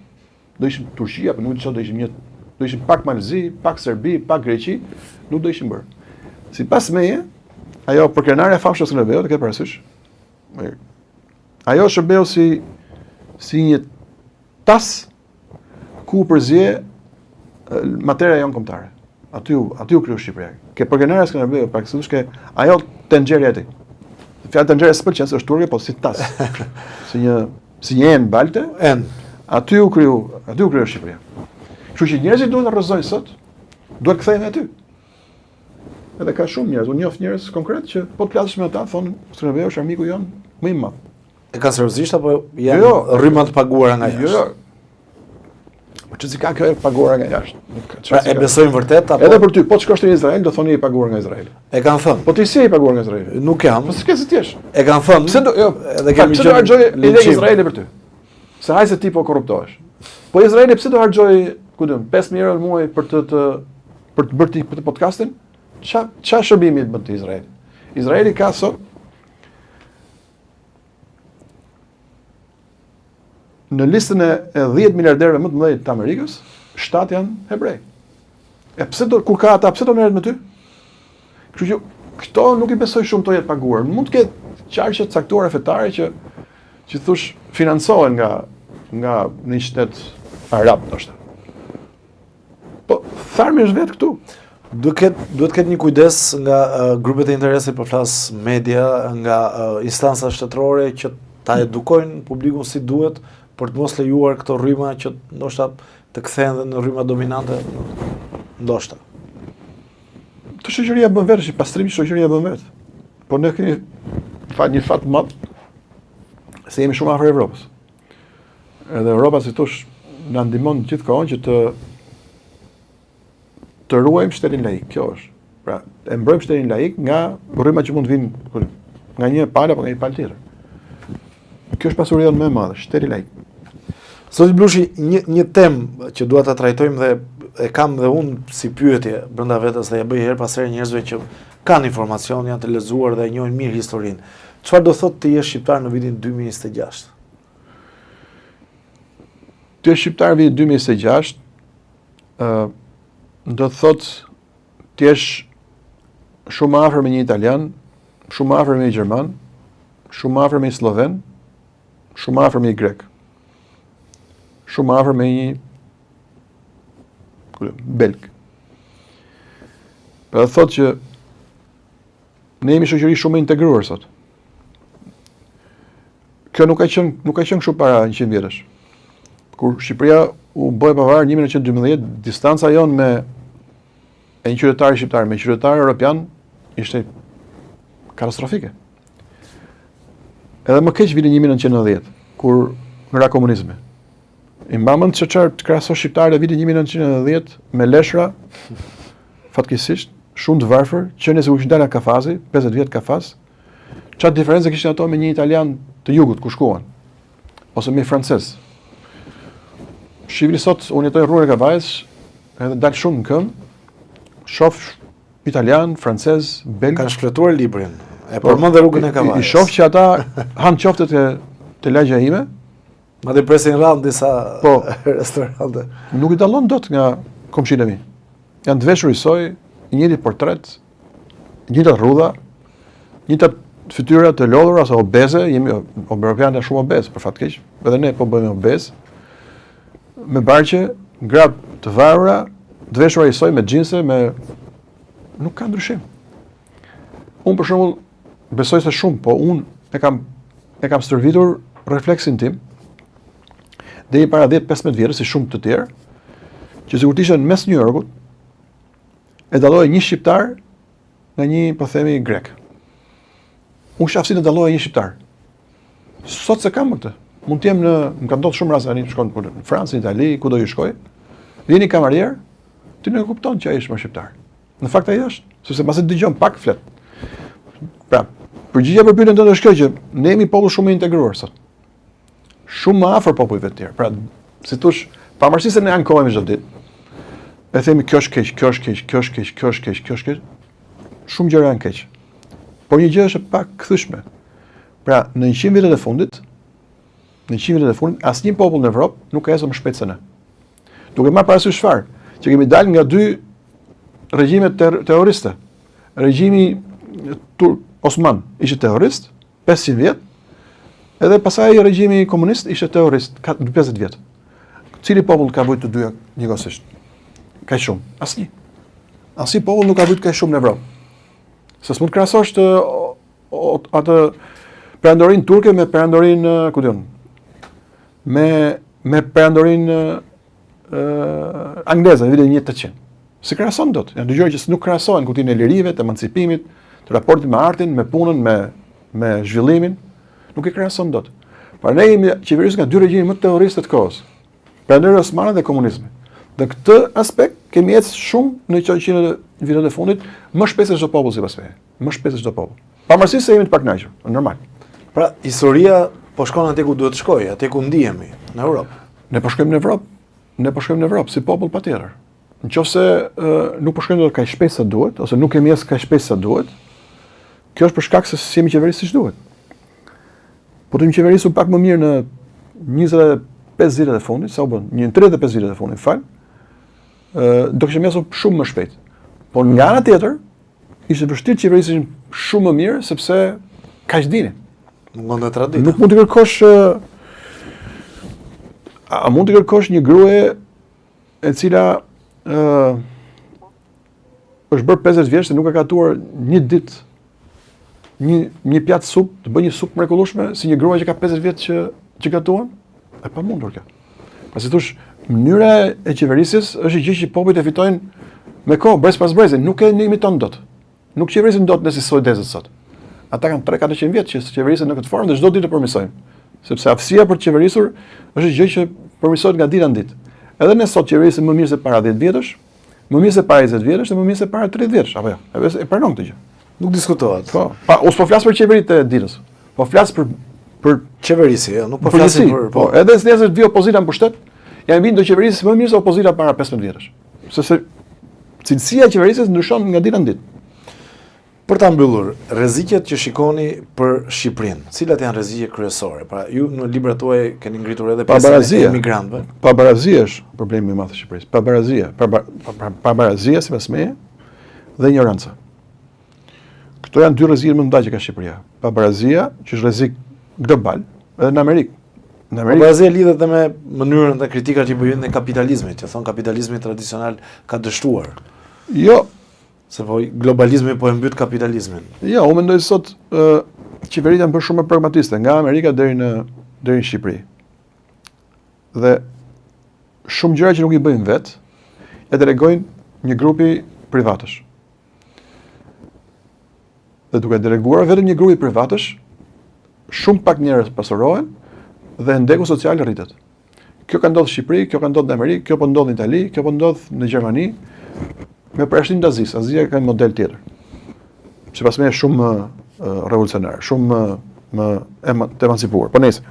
Do ishim Turqia, por nuk do ishim pak Malzi, pak Serbi, pak Greqi, nuk do ishim bërë. Sipas meje, ajo përkrenarja e famshme e Skënderbeut, e ke parasysh? Ajo shërbeu si një tas ku përzje materia jonë kombëtare. Aty u kriju Shqipëria. Ke përkrenarja e Skënderbeut, praktikisht ke ajo tenxherja e tij. Fjala tenxhere s'pëlqen se është turke, po si tas. si një enë balte. Aty u kriju Shqipëria. Kështu që njerëzit duhet të rrëzojnë sot, duhet kthehen aty. Edhe ka shumë njerëz, unë njoh njerëz konkret që po të flasësh me ata, thonë Skënderbeu është armiku jon më i madh. E kanë seriozisht apo janë rryma të paguara nga jashtë? Jo. Po çfarë ka kjo e paguara nga jashtë? Pra e besojnë vërtet apo? Edhe për ty, po të shkosh në Izrael do thonë i paguar nga Izraeli. E kanë thënë. Po ti si i paguar nga Izraeli? Nuk jam. Po s'ke si ti jesh. E kanë thënë. Pse do, jo, edhe kemi gjë. Pse do harxoj edhe Izraeli për ty? Se hajse ti po korruptohesh. Po Izraeli pse do harxoj, ku diun, 5000 euro në muaj për të bërë këtë podcastin? Çfarë shërbimi bën ti Izraeli? Izraeli ka sot në listën e 10 miliarderëve më të mëdhenj të Amerikës, 7 janë hebrej. E pse do kur ka ata, pse do merret me ty? Kështu që këto nuk i besoj shumë to jetë paguar. Mund të ketë qarqe të caktuara fetare që thosh financohen nga një shtet arab ndoshta. Po tharmi është vetë këtu. Duhet ketë një kujdes nga grupet e interesit, po flas media, nga instanca shtetërore që ta edukojnë publikun si duhet për të mos lejuar këto rryma që ndoshta të kthehen dhe në rryma dominante, ndoshta. Të shoqëria bën vetë, si pastrimi shoqëria bën vetë. Po ne kemi një fat madh se jemi shumë afër Evropës. Edhe Europa, si thosh, na ndihmon gjithkohon që të ruajmë shtetin laik. Kjo është. Pra, e mbrojmë shtetin laik nga rryma që mund të vinë nga një palë apo nga një palë tjetër. Kjo është pasuria më e madhe, shteti laik. Zoti Blushi, një temë që dua ta trajtojmë dhe e kam dhe unë si pyetje brenda vetes dhe ja bëj her pas here njerëzve që kanë informacion, janë të lezuar dhe e njohin mirë historinë. Çfarë do thotë të jesh shqiptar në vitin 2026? Të jesh shqiptar në vitin 2026 do të thotë të jesh shumë afër me një italian, shumë afër me një gjerman, shumë afër me një sloven, shumë afër me një grek, shumë afër me një belg. Pra dhe thotë që ne jemi shoqëri shumë e integruar sot. Kjo nuk ka qenë kështu para 100 vjetësh. Kur Shqipëria u bë e pavarur 1912, distanca jonë me një qytetar shqiptar me një qytetar europian ishte katastrofike. Edhe më keq vitin 1990, kur ra komunizmi. I mbamën që të krahasos shqiptarët e vitit 1990 me leshra, fatkeqësisht, shumë të varfër, që nëse u kishin dalë nga Kafazi, 50 vjet Kafaz, çfarë diferencë kishin ato me një italian të jugut ku shkuan, ose me francez. Shqipëri sot, unë jetoj rrugën e Kavajës, edhe dal shumë në këmbë, shoh italian, francez, belg. Kanë shkletuar librin. E përmend dhe rrugën e Kavajës. I shoh që ata han qoftet të lagja ime, Madje presin rrallë disa Po. restorante. Nuk i dallon dot nga komshinë e mi. Janë të veshur i soj, i njëjti portret, i njëjta rrudha, njëjta fytyra të lodhura ose obeze, jemi europianë shumë obez, për fat keq, edhe ne po bëhemi obez. Me barqe, grab të varura, të veshura i soj me xhinse, nuk ka ndryshim. Unë për shembull besoj se shumë, po unë e kam stërvitur refleksin tim deri para 10-15 vjetësh si shumë të tjerë, që sigurisht ishin mes New Yorkut, e dalloi një shqiptar nga një, po themi, grek. Unë shaf si në dalloi një shqiptar. Sot se kam këtë. Mund të jem më ka ndodhur shumë raste tani të shkon në Francë, në Itali, ku do ju shkoj. Vjen një kamarier, ti nuk e kupton që ai është më shqiptar. Në fakt ai është, sepse pasi dëgjon pak flet. Pra, përgjigjja për pyetjen tënde është kjo që ne jemi popull shumë i integruar sot. Shumë më afër popujve të tjerë. Pra, si thosh, pavarësisht se ne ankohemi çdo ditë, e themi kjo është keq, kjo është keq, kjo është keq, kjo është keq, kjo është keq. Shumë gjëra janë keq. Por një gjë është pak kthyeshme. Pra, në 100 vitet e fundit, asnjë popull në Evropë nuk ka ecur më shpejt se ne. Duke marrë parasysh çfarë? Që kemi dalë nga dy regjime terroriste. Regjimi Osman ishte terrorist 500 vjet, edhe pasaj regjimi komunist ishte terrorist 50 vjet. Cili popull ka vujt të dyja njëkohësisht? Kaq shumë. Asnjë. Asnjë popull nuk ka vujt kaq shumë në Evropë. Se s'mund të krahasosh atë perandorinë turke me perandorinë, ku diun, me perandorinë angleze në vitin 1800. Si krahason dot? Janë dy gjëra që nuk krahasohen, kutinë e lirive, të emancipimit, të raportit me artin, me punën, me zhvillimin, nuk e krahason dot. Pra ne jemi qeverisur nga dy regjime më terroristë të kohës. Perandori osmane dhe komunizmi. Dhe këtë aspekt kemi ecë shumë në 100 vitet e fundit, më shpejt se çdo popull sipas meje. Më shpejt se çdo popull. Pavarësisht se jemi të pakënaqur, normal. Pra, historia po shkon atë ku duhet të shkojë, atë ku ndihemi në Europë. Ne po shkojmë në Evropë, si popull patjetër. Nëse nuk po shkojmë dot kaq shpejt sa duhet, ose nuk kemi as kaq shpejt sa duhet, kjo është për shkak se jemi qeverisur siç duhet. Po të jemi qeverisur pak më mirë në 25 vitet e fundit, sa u bën? Një 35 vitet e fundit, fal. Do kishim ecur shumë më shpejt. Por nga ana tjetër, ishte vështirë të qeverisishim shumë më mirë sepse kaq dini. Nuk mund të tradita. Nuk mund të kërkosh a mund të kërkosh një grue e cila është bërë 50 vjeç dhe nuk ka gatuar një ditë një pjatë supë, të bëjë një supë mrekullueshme si një grua që ka 50 vjet që gatuan? E pamundur kjo. Pasi thosh, mënyra e qeverisjes është gjë që popujt e fitojnë me kohë, brez pas brezi, nuk e imiton dot. Nuk qeverisin dot ne si suedezët sot. Ata kanë 300-400 vjet që qeverisen në këtë formë dhe çdo ditë e përmirësojnë. Sepse aftësia për të qeverisur është gjë që përmirësohet nga dita në ditë. Edhe ne sot qeverisim më mirë se para 10 vjetësh, më mirë se para 20 vjetësh dhe më mirë se para 30 vjetësh, apo jo? E pranon këtë gjë. Nuk diskutohet. Po, po flas për qeveritë e ditës. Po flas për qeverisi, jo, nuk po flasim për po. Edhe nëse vi opozita në pushtet, janë vinë do qeverisë më mirë se opozita para 15 vjetësh. Sepse cilësia e qeverisjes ndryshon nga dita në ditë. Për ta mbyllur, rreziqet që shikoni për Shqipërinë, cilat janë rreziqet kryesore? Pra, ju në librat tuaj keni ngritur edhe pjesën e emigrantëve. Pabarazia është problemi më i madh i Shqipërisë. Pabarazia sipas meje dhe ignoranca. Këto janë dy rreziqe më të mëdha që ka Shqipëria. Pabarazia, që është rrezik global, edhe në Amerikë. Pabarazia lidhet edhe me mënyrën dhe kritikat që bëjnë në kapitalizmit, që thon kapitalizmi tradicional ka dështuar. Jo, se po globalizmi po e mbyt kapitalizmin. Jo, unë mendoj sot qeveritë janë bërë shumë më pragmatiste, nga Amerika deri në Shqipëri. Dhe shumë gjëra që nuk i bëjnë vetë, e delegojnë një grupi privatësh. Dhe duke deleguar vetëm një grupi privatësh, shumë pak njerëz pasurohen dhe ndeku social rritet. Kjo ka ndodhur në Shqipëri, kjo ka ndodhur në Amerikë, kjo po ndodh në Itali, kjo po ndodh në Gjermani. Me përjashtim të Azisë. Azia ka një model tjetër. Sipas meje shumë revolucionar, shumë më emancipuar. Po nëse.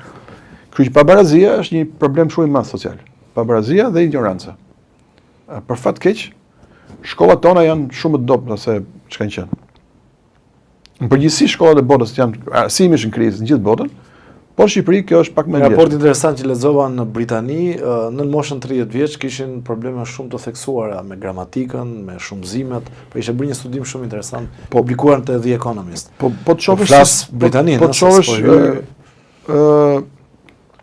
Kështu që pabarazia është një problem shumë i madh social. Pabarazia dhe ignoranca. Për fat keq, shkollat tona janë shumë të dobta se çka kanë qenë. Në përgjithësi shkollat e botës janë arsimisht në krizë në gjithë botën, Po në Shqipëri kjo është pak më Një ndjesh. raport interesant që lexova në Britani, në moshën 30 vjeç kishin probleme shumë të theksuara me gramatikën, me shumëzimet, po ishte bërë një studim shumë interesant, publikuar te The Economist. Po të shohësh flas Britaninë, po të shohësh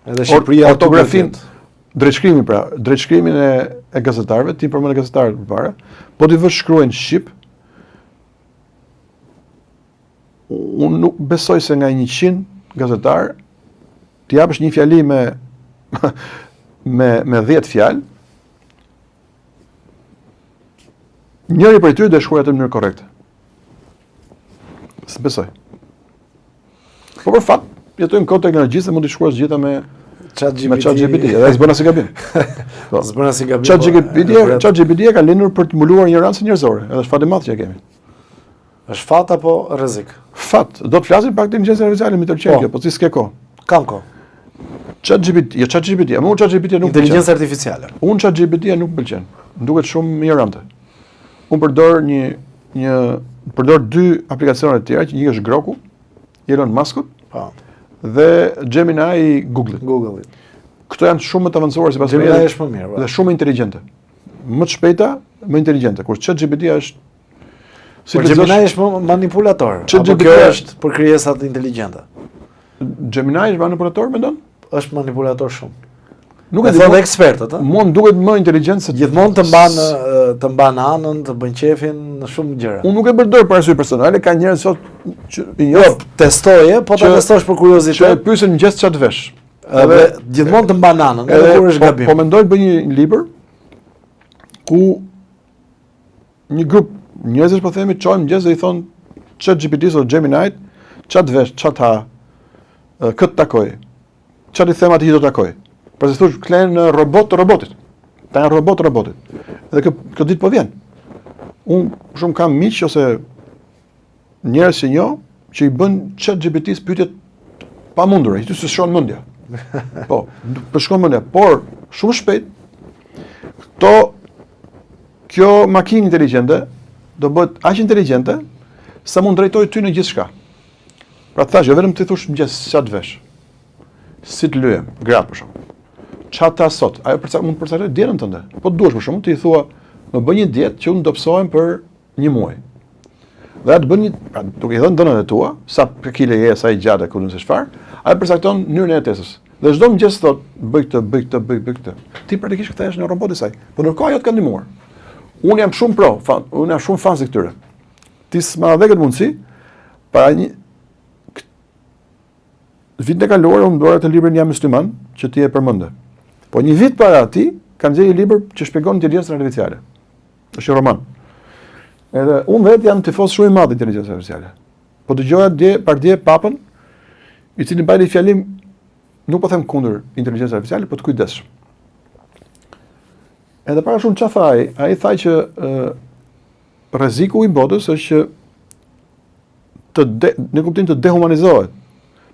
edhe Shqipëria ortografin, drejtshkrimin pra, drejtshkrimin e gazetarëve, ti përmend gazetarët përpara, po ti vësh shkruajnë shqip, unë nuk besoj se nga 100 gazetar ti japësh një fjali me 10 fjalë, njëri prej tyre do shkruaj atë në mënyrë korrekte. S'besoj. Po për fat, jetojmë kohë teknologjisë dhe mund të shkruash gjitha me ChatGPT, edhe s'bën as gabim. Po. S'bën as gabim. ChatGPT ka lindur për të mbuluar ignorancën njerëzore, edhe është fat i madh që e kemi. Është fat apo rrezik? Fat. Do të flasim pak te inteligencia artificiale më të kjo, po si s'ke kohë. Kam kohë. ChatGPT, unë ChatGPT nuk Inteligjencë artificiale. Unë ChatGPT nuk më pëlqen. Më duket shumë ignorante. Unë përdor dy aplikacione të tjera, që një është Groku, Elon Muskut, Po. dhe Gemini i Google-it. Këto janë shumë më të avancuar sipas meje. Gemini është më mirë. Dhe shumë më inteligjente. Më të shpejta, më inteligjente. Kur ChatGPT është Gemini është më manipulator. Apo kjo është për krijesat inteligjente. Gemini është manipulator, mendon? Është manipulator shumë. Nuk e di thonë ekspertët, ëh. Mua më duket më inteligjent se gjithmonë të mban anën, të bën qefin në shumë gjëra. Unë nuk e përdor për arsye personale, ka njerëz sot që jo, testoje, po ta testosh për kuriozitet. Që e pyesin mëngjes çat vesh. Edhe gjithmonë të mban anën, edhe kur është gabim. Po mendoj të bëj një libër ku një grup njerëzish po themi çojnë mëngjes dhe i thon ChatGPT-s ose Gemini-t, çat vesh, çat ha, kët takoj. Çat i them atë që do takoj. Për se thush, kënë robot të robotit. Ta janë robot të robotit. Dhe kjo ditë po vjen. Unë shumë kam miq ose njerëz që njoh që i bën ChatGPT-s pyetje pa mundura, që të shkon mendja. Po, të shkon mendja, por shumë shpejt kjo makinë inteligjente do bëhet aq inteligjente sa mund drejtojë ty në gjithçka. Pra thash, jo vetëm ti thosh mëngjes çat vesh. Si të lyem, gratë për shkak. Çata sot, ajo mund të përcaktojë dietën tënde. Po duhesh për shkakun ti i thua, më bën një dietë që unë do psohem për një muaj. Dhe atë bën një, pra duke i dhënë dhënat e tua, sa kile je, sa i gjatë, ku nuk se çfarë, ajo përcakton mënyrën e jetesës. Dhe çdo mëngjes thot, bëj këtë. Ti praktikisht kthehesh në robot i saj. Po ndërkohë ajo të ka ndihmuar. Unë jam shumë unë jam shumë fan i këtyre. Ti s'ma dhe këtë mundësi, para një vitin e kaluar unë dora të librin Jam Musliman, që ti e përmende. Po një vit para ati, kam nxjerrë një libër që shpjegon inteligjencën artificiale. Është një roman. Edhe unë vetë jam tifoz shumë i madh i inteligjencës artificiale. Po dëgjoja dje papën, i cili mbajti fjalim, nuk po them kundër inteligjencës artificiale, po të kujdesshëm. Edhe para shumë çfarë tha ai tha që rreziku i botës është që në kuptim të dehumanizohet.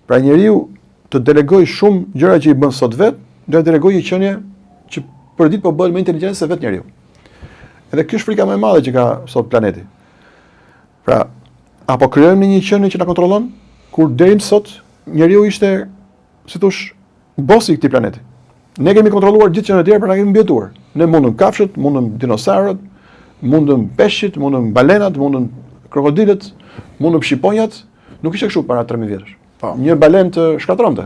Pra njeriu të delegoj shumë gjëra që i bën sot vet, do të delegoj një qenie që për ditë po bëhet më inteligjent se vetë njeriu. Edhe kjo është frika më e madhe që ka sot planeti. Pra, apo krijojmë një qenie që na kontrollon, kur deri më sot njeriu ishte, si thosh, bosi i këtij planeti. Ne kemi kontrolluar gjithë qenet e tjera, por na kemi mbijetuar. Ne mundëm kafshët, mundëm dinosaurët, mundëm peshqit, mundëm balenat, mundëm krokodilët, mundëm shqiponjat, nuk ishte kështu para 3000 vjetësh. Një balenë të shkatronte.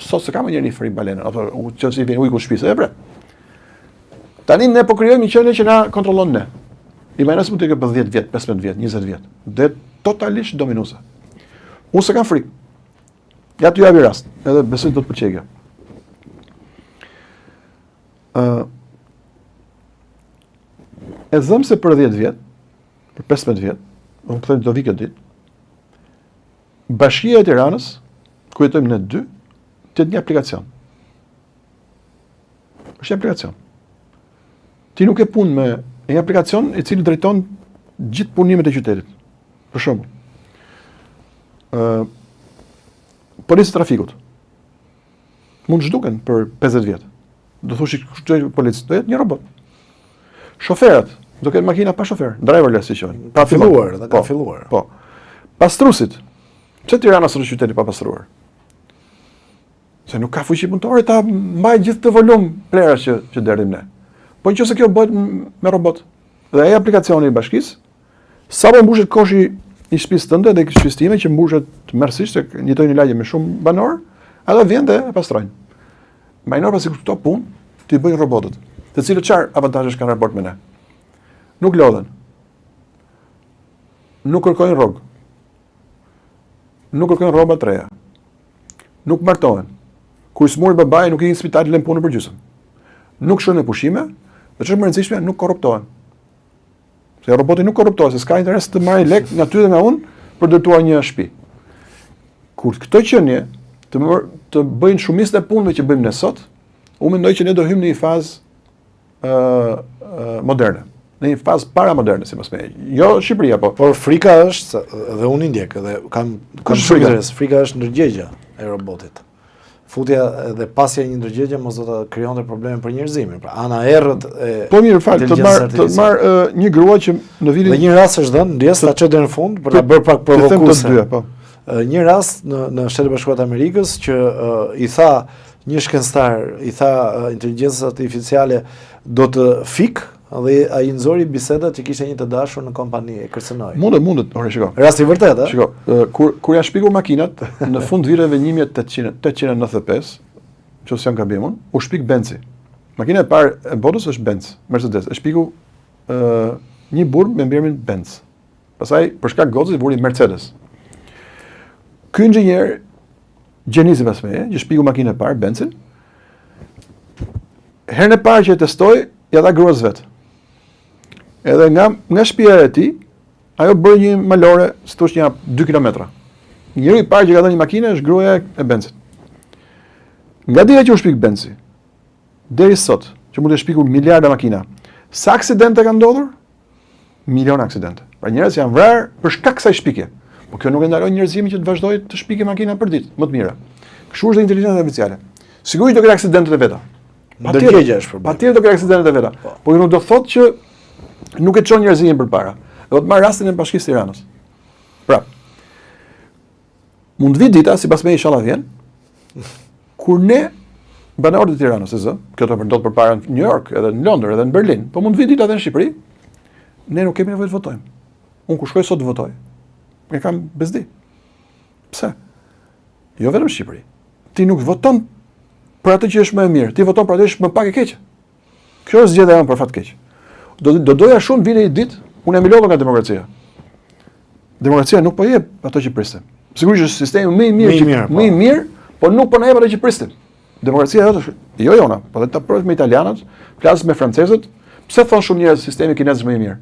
Sot se ka më njëri fri balenën, apo që si vjen ujku në shtëpi, e bre. Tani ne po krijojmë një qenie që na kontrollon ne. Imagjino se për 10 vjet, 15 vjet, 20 vjet. Dhe totalisht dominuese. Unë s'kam frikë. Ja t'ju japi rast, edhe besoj do të pëlqejë kjo. E them se për 10 vjet, për 15 vjet, unë po them do vi këtë ditë. Bashkia e Tiranës, ku jetojmë ne dy, të një aplikacion. Është një aplikacion. Ti nuk e punë me një aplikacion i cili drejton gjithë punimet e qytetit. Për shembull, policë trafikut. Mund zhduken për 50 vjet. Do thoshi policë, do jetë një robot. Shoferët, do ketë makina pa shofer, driverless si quhen. Pa filluar, dhe ka filluar. Po. Pastruesit. Pse Tirana është qyteti pa pastruar? Se nuk ka fuqi punëtore ta mbaj gjithë të volum plerash që derdhim ne. Po nëse kjo bëhet me robot dhe ai aplikacioni i bashkisë, sa po mbushet koshi i shtëpisë tënde dhe i shtëpisë time që mbushet mërësisht, se njëtojnë një lagje me shumë banor, ata vjen dhe e pastrojnë. Majnor pasi këto punë ti bëjnë robotët, të cilët çfarë avantazhesh kanë raport me ne. Nuk lodhen. Nuk kërkojnë rrogë. Nuk kërkojnë rroba të reja. Nuk martohen. Kur smuri babai nuk i në spital lën punën për gjysmë. Nuk shkojnë në pushime, dhe ç'është më e rëndësishme, nuk korruptohen. Se roboti nuk korruptohet, se s'ka interes të marrë lek nga ty dhe nga unë për dërtuar një shtëpi. Kur këto qenie të bëjnë shumicën e punëve që bëjmë ne sot, unë mendoj që ne do hymë në një fazë moderne, në një fazë paramoderne, si më jo Shqipëria, po. Por frika është, dhe unë i ndjek, dhe kam shumë interes, frika është ndërgjegja e robotit. Futja dhe pasja një ndërgjegje mos do të krijonte probleme për njerëzimin. Pra ana errët e po mirë, të marr një grua që në vitin dhe një rast është dhënë, ndjes ta çoj deri në fund për ta bërë pak provokuese. Po. Një rast në Shtetet e Bashkuara të Amerikës që i tha një shkencëtar, i tha inteligjencës artificiale do të fik dhe ai nxori bisedat që kishte një të dashur në kompani e kërcënoi. Mundet, ore shiko. Rasti i vërtetë, Shiko, kur janë shpikur makinat në fund viteve 1895, nëse jam gabimun, u shpik Benzi. Makina e parë e botës është Benz, Mercedes. E shpiku një burr me emrin Benz. Pastaj për shkak gocës i vuri Mercedes. Ky inxhinier Gjenizi pasme, që shpiku makinën e parë Benzin, herën e parë që e testoi, ja dha gruas vet. Edhe nga shtëpia e tij, ajo bëri një malore, si thosh një 2 kilometra. Njëri i parë që ka dhënë një makinë është gruaja e Benzit. Nga dita që u shpik Benzi, deri sot, që mund të shpikur miliarda makina, sa aksidente kanë ndodhur? Miliona aksidente. Pra njerëz janë vrarë për shkak kësaj shpikje. Po kjo nuk e ndalon njerëzimin që të vazhdojë të shpikë makina për ditë, më të mira. Kështu është dhe inteligjenca artificiale. Sigurisht do ketë aksidentet e veta. Ndërgjegja është problem. Patjetër do ketë aksidentet e veta. Po nuk do thotë që nuk e çon njerëzimin përpara. Do të marr rastin e Bashkisë Tiranës. Pra, mund vi dita, sipas me inshallah vjen, kur ne banorët e Tiranës, kjo do të ndodh përpara në New York, edhe në Londër, edhe në Berlin, po mund vi dita edhe në Shqipëri, ne nuk kemi nevojë të votojmë. Unë kur shkoj sot të votoj, e kam bezdi. Pse? Jo vetëm në Shqipëri. Ti nuk voton për atë që është më e mirë, ti voton për atë që është më pak e keq. Kjo është zgjedhja jonë për fat keq. Do doja shumë vini një ditë, unë e milova nga demokracia. Demokracia nuk po jep ato që pristim. Sigurisht është sistemi më i mirë, po nuk po na jep ato që pristim. Demokracia është jo jona, po dhe ta provoj me italianët, flas me francezët, pse thon shumë njerëz sistemi kinez është më i mirë?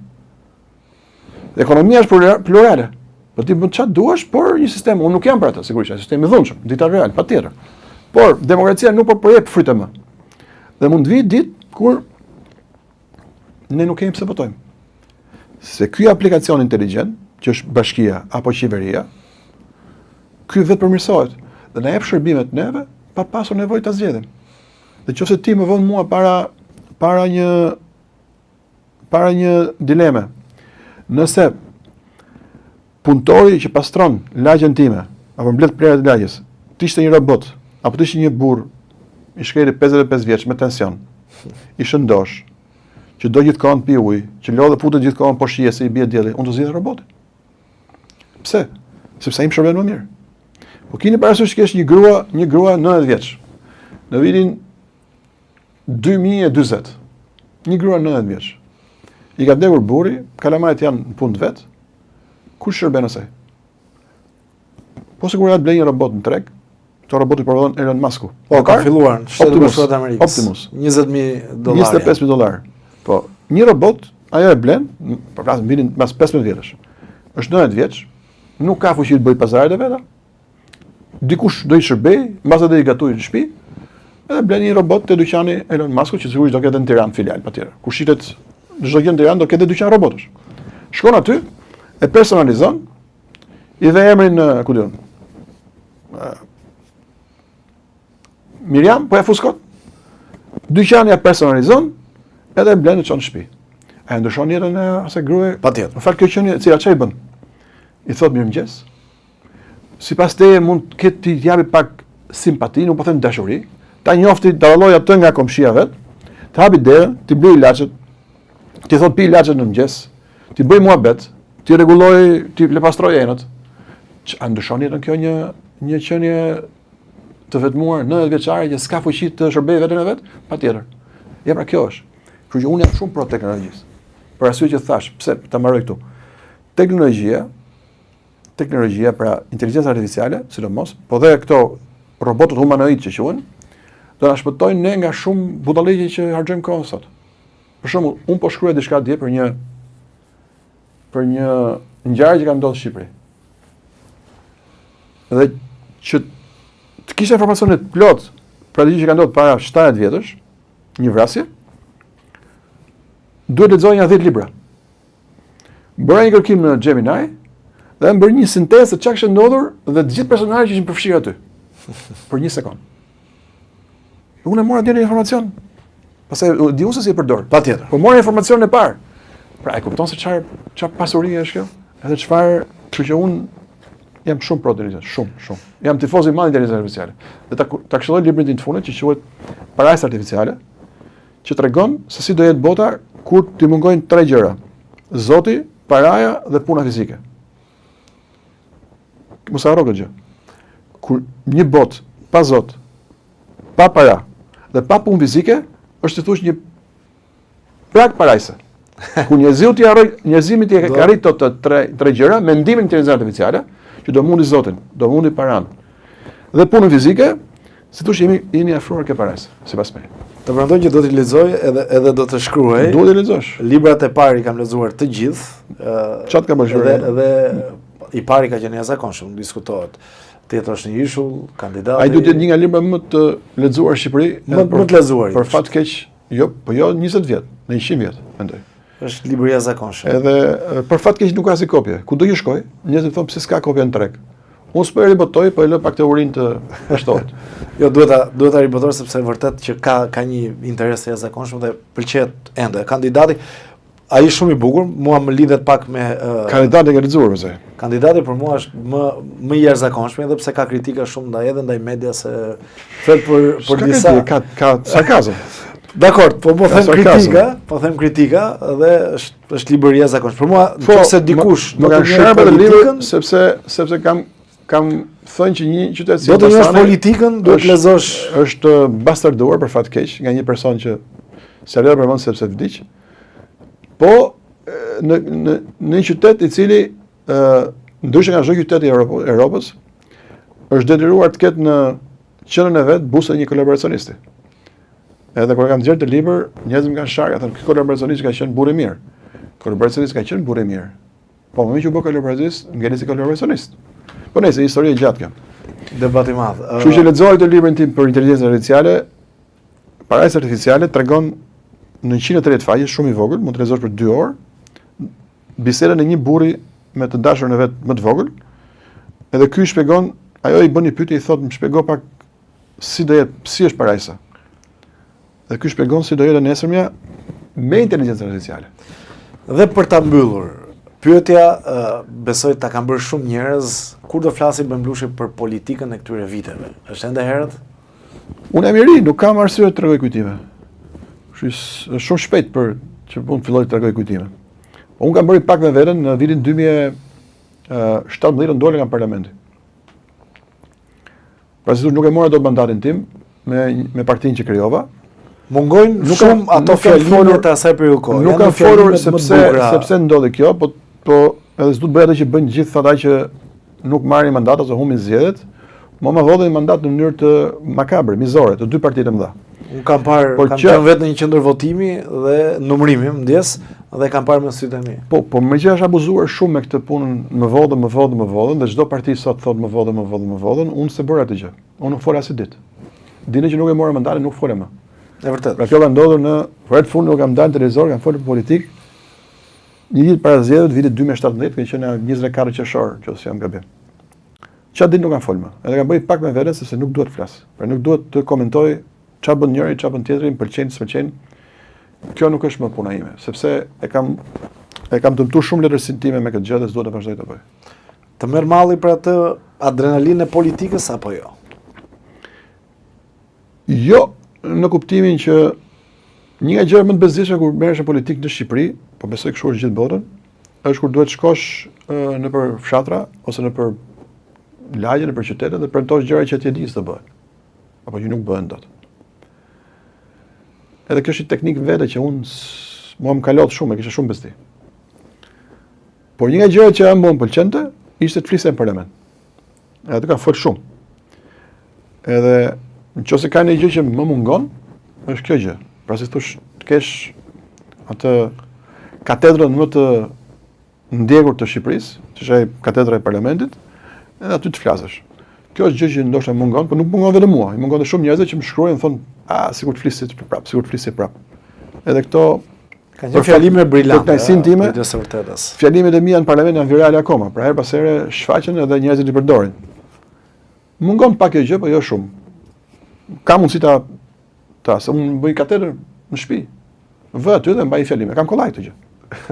Ekonomia është plurale. Po ti mund çfarë duash, por një sistem, unë nuk jam për atë, sigurisht, është sistemi i dhunshëm, dita real, patjetër. Por demokracia nuk po jep frytë më. Dhe mund të vi ditë kur ne nuk kemi pse votojmë. Se ky aplikacion inteligjent, që është bashkia apo qeveria, ky vetë përmirësohet dhe na jep shërbimet neve pa pasur nevojë ta zgjedhim. Dhe nëse ti më vën mua para një dileme. Nëse punëtori që pastron lagjen time apo mbledh plerat e lagjes, ti ishte një robot apo ti ishte një burr i shkëri 55 vjeç me tension, i shëndosh, që do gjithkohon pi ujë, që lodhe futet gjithkohon po shije se i bie dielli, unë do zgjidh robotin. Pse? Sepse ai më shërben më mirë. Po keni parasysh që kesh një grua 90 vjeç. Në vitin 2040. Një grua 90 vjeç. I ka vdekur burri, kalamajt janë në punë vet. Kush shërben asaj? Po sigurisht blej një robot në treg. Këto roboti prodhon Elon Musku. Po ka filluar në Shtetet e Bashkuara të Amerikës. Optimus. $20,000. $25,000. Po, një robot, ajo e blen, për flasim vitin mas 15 vjetësh. Është 90 vjeç, nuk ka fuqi të bëjë pazaret e veta. Dikush do i shërbej, mbas do i gatujë në shtëpi, edhe blen një robot te dyqani Elon Musku, që sigurisht do ketë në Tiranë filial patjetër. Kur shitet çdo gjë në Tiranë do ketë dyqan robotësh. Shkon aty, e personalizon, i dhe emrin, ku diun. Miriam, po ja fuskot. Dyqani ja personalizon, edhe blen e çon në shtëpi. A ndryshon jetën e asaj gruaje? Patjetër. Në fakt kjo qenie, cila çfarë bën? I thot mirëmëngjes. Sipas teje mund të ketë ti japi pak simpati, nuk po them dashuri, ta njofti, ta valloj atë nga komshia vet, të hapi derën, ti blej ilaçet, ti thot pi ilaçet në mëngjes, ti bëj muhabet, ti rregulloj, ti le pastroj enët. A ndryshon jetën kjo një qenie të vetmuar 90 vjeçare që s'ka fuqi të shërbejë veten e vet? Patjetër. Ja pra kjo është. Kështu që unë jam shumë pro teknologjisë. Për arsye që thash, pse ta mbaroj këtu. Teknologjia pra inteligjenca artificiale, sidomos, po dhe këto robotët humanoid që quhen, do na shpëtojnë ne nga shumë budalliqe që harxojmë kohën sot. Për shembull, un po shkruaj diçka dje për një ngjarje që ka ndodhur në Shqipëri. Dhe që të kisha informacione të plot për atë që ka ndodhur para 70 vjetësh, një vrasje, duhet lexoja 10 libra. Bëra një kërkim në Gemini dhe më bërë një sintezë të çka kishte ndodhur dhe të gjithë personazhet që ishin përfshirë aty. Për 1 sekond. Unë e mora deri informacion. Pastaj di unë se si e përdor. Patjetër. Po mora informacionin e parë. Pra e kupton se çfarë pasurie është kjo? Edhe çfarë, kështu që unë jam shumë pro inteligjencë, shumë. Jam tifoz i madh i inteligjencës artificiale. Dhe ta këshilloj librin tim të fundit që quhet Parajsa artificiale, që tregon se si do jetë bota kur t'i mungojnë 3 gjëra: Zoti, paraja dhe puna fizike. Mos harro këtë gjë. Kur një botë pa Zot, pa para dhe pa punë fizike, është të thush një prag parajse. Kur njerëzimi t'i ka arrit të 3 gjëra, mendimin e inteligencës artificiale, që do mundi Zotin, do mundi paran. Dhe punën fizike, si thosh jemi afruar ke parajse, sipas meje. Të prandoj që do t'i lexoj edhe do të shkruaj. Duhet të lexosh. Librat e parë i kam lexuar të gjithë. Çfarë ka bërë? Edhe i pari ka qenë jashtëzakonshëm, diskutohet. Tjetër është një ishull, kandidati. Ai duhet të jetë një nga librat më të lexuar në Shqipëri, më të lexuar. Për fat keq, jo 20 vjet, në 100 vjet, mendoj. Është libër i jashtëzakonshëm. Edhe për fat keq nuk ka si kopje. Ku do që shkoj? Njerëzit thonë pse s'ka kopje në treg. Unë s'po e ribotoj, po e lë pak teorinë të shtohet. Jo, duhet ta ribotoj sepse vërtet që ka një interes të jashtëzakonshëm dhe pëlqet ende. Kandidati ai shumë i bukur, mua më lidhet pak me kandidati e lexuar pse. Kandidati për mua është më i jashtëzakonshëm edhe pse ka kritika shumë ndaj media se flet për disa ka sarkazëm. Dakor, po them kritika dhe është libër i jashtëzakonshëm. Për mua nëse dikush do të shërbe të librin sepse kam thënë që një qytet si do të njohësh politikën, duhet të lexosh. Është bastarduar për fat keq nga një person që s'e përmend sepse vdiq. Po në një qytet i cili ndryshe nga çdo qytet i Europës është detyruar të ketë në qendrën e vet busën e një kolaboracionisti. Edhe kur kam nxjerrë të libër, njerëzit më kanë sharë, thonë ky kolaboracionist ka qenë burr i mirë. Kolaboracionisti ka qenë burr i mirë. Po më që u bë kolaboracionist, ngeli si kolaboracionist. Po nëse histori e gjatë kjo. Debat i madh. Kështu që lexoj këtë librin tim për inteligjencën artificiale. Parajsa artificiale tregon në 130 faqe, shumë i vogël, mund të lexosh për 2 orë, bisedën e një burri me të dashurën e vet më të vogël. Edhe ky shpjegon, ajo i bën një pyetje, i thotë, "Më shpjego pak si do jetë, si është parajsa." Dhe ky shpjegon si do jetë nesërmja me inteligjencën artificiale. Dhe për ta mbyllur, pyetja besoj ta kanë bërë shumë njerëz, kur do flasim me mblushje për politikën e këtyre viteve. Është ende herët? Unë jam i ri, nuk kam arsye të tregoj kujtime. Është shumë shpejt për që unë filloj të tregoj kujtime. Unë kam bërë pak me veten në vitin 2017 dola nga parlamenti. Pra si nuk e mora dot mandatin tim me partinë që krijova. Mungojnë shumë ato fjalimet e asaj periudhë. Nuk kam folur sepse ndodhi kjo, po edhe s'du të bëj atë që bëjnë gjithë ata që nuk marrin mandat ose humbin zgjedhjet. Më hodhin mandat në mënyrë të makabre, mizore, të 2 partitë e mëdha. Unë kam qenë vetë në një qendër votimi dhe numërimi, mëngjes, dhe kam parë me sytë e mi. Po më që është abuzuar shumë me këtë punën, më vodhën, dhe çdo parti sot thotë më vodhën, unë se bëra atë gjë. Unë nuk fola asë ditë. Dinë që nuk e mora mandatin, nuk folem më. E vërtet. Pra kjo ka ndodhur në vërtet fund nuk kam dalë në televizor, kam folur për politikë. Një ditë para zgjedhjeve, vitit 2017, që qenë 24 qershor, nëse jam gabim. Çfarë ditë nuk kam folur më. Edhe kam bëj pak me veten sepse nuk duhet të flas. Pra nuk duhet të komentoj çfarë bën njëri, çfarë bën tjetri, pëlqen, s'pëlqen. Kjo nuk është më puna ime, sepse e kam dëmtuar shumë letërsinë time me këtë gjë dhe s'duhet të vazhdoj të bëj. Të merr malli për atë adrenalinë e politikës apo jo? Jo, në kuptimin që një nga gjërat më të bezdishme kur merresh në politikë në Shqipëri, po besoj kështu është gjithë botën, është kur duhet shkosh nëpër fshatra ose nëpër lagje, nëpër qytete dhe premtosh gjëra që ti e di se do bëhen. Apo që nuk bëhen dot. Edhe kjo është një teknikë vete që mua më kalot shumë, e kisha shumë bezdi. Por një nga gjërat që mua më pëlqente ishte të flisja në parlament. Edhe ka fol shumë. Edhe nëse ka një gjë që më mungon, është kjo gjë. Pra si thosh, të kesh atë katedrën më të ndjekur të Shqipërisë, që është katedra e parlamentit, edhe aty të flasësh. Kjo është gjë që ndoshta mungon, por nuk mungon vetëm mua, i mungon edhe shumë njerëz që më shkruajnë thonë, sikur të flisit prap, sikur të flisit prap. Edhe këto Ka një fjalime brillante. Time, Së vërtetës. fjalimet e mia në parlament janë virale akoma, pra her pas here shfaqen edhe njerëzit i përdorin. Mungon pak kjo gjë, po jo shumë. Ka mundësi se unë bëj katedër në shtëpi. Vë aty dhe mbaj fjalime. Kam kollaj këtë gjë.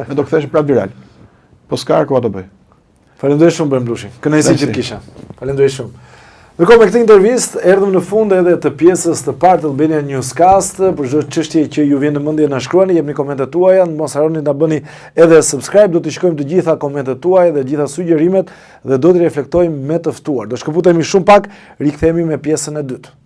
Ne do kthesh prap viral. Po s'ka arku ato bëj. Faleminderit shumë Bremblushi. Kënaqësi që të kisha. Faleminderit shumë. Ndërkohë me këtë intervistë erdhëm në fund edhe të pjesës të parë të Albania Newscast. Për çdo çështje që ju vjen në mendje na shkruani, jepni komentet tuaja, mos harroni ta bëni edhe subscribe, do të shikojmë të gjitha komentet tuaja dhe të gjitha sugjerimet dhe do t'i reflektojmë me të ftuar. Do shkëputemi shumë pak, rikthehemi me pjesën e dytë.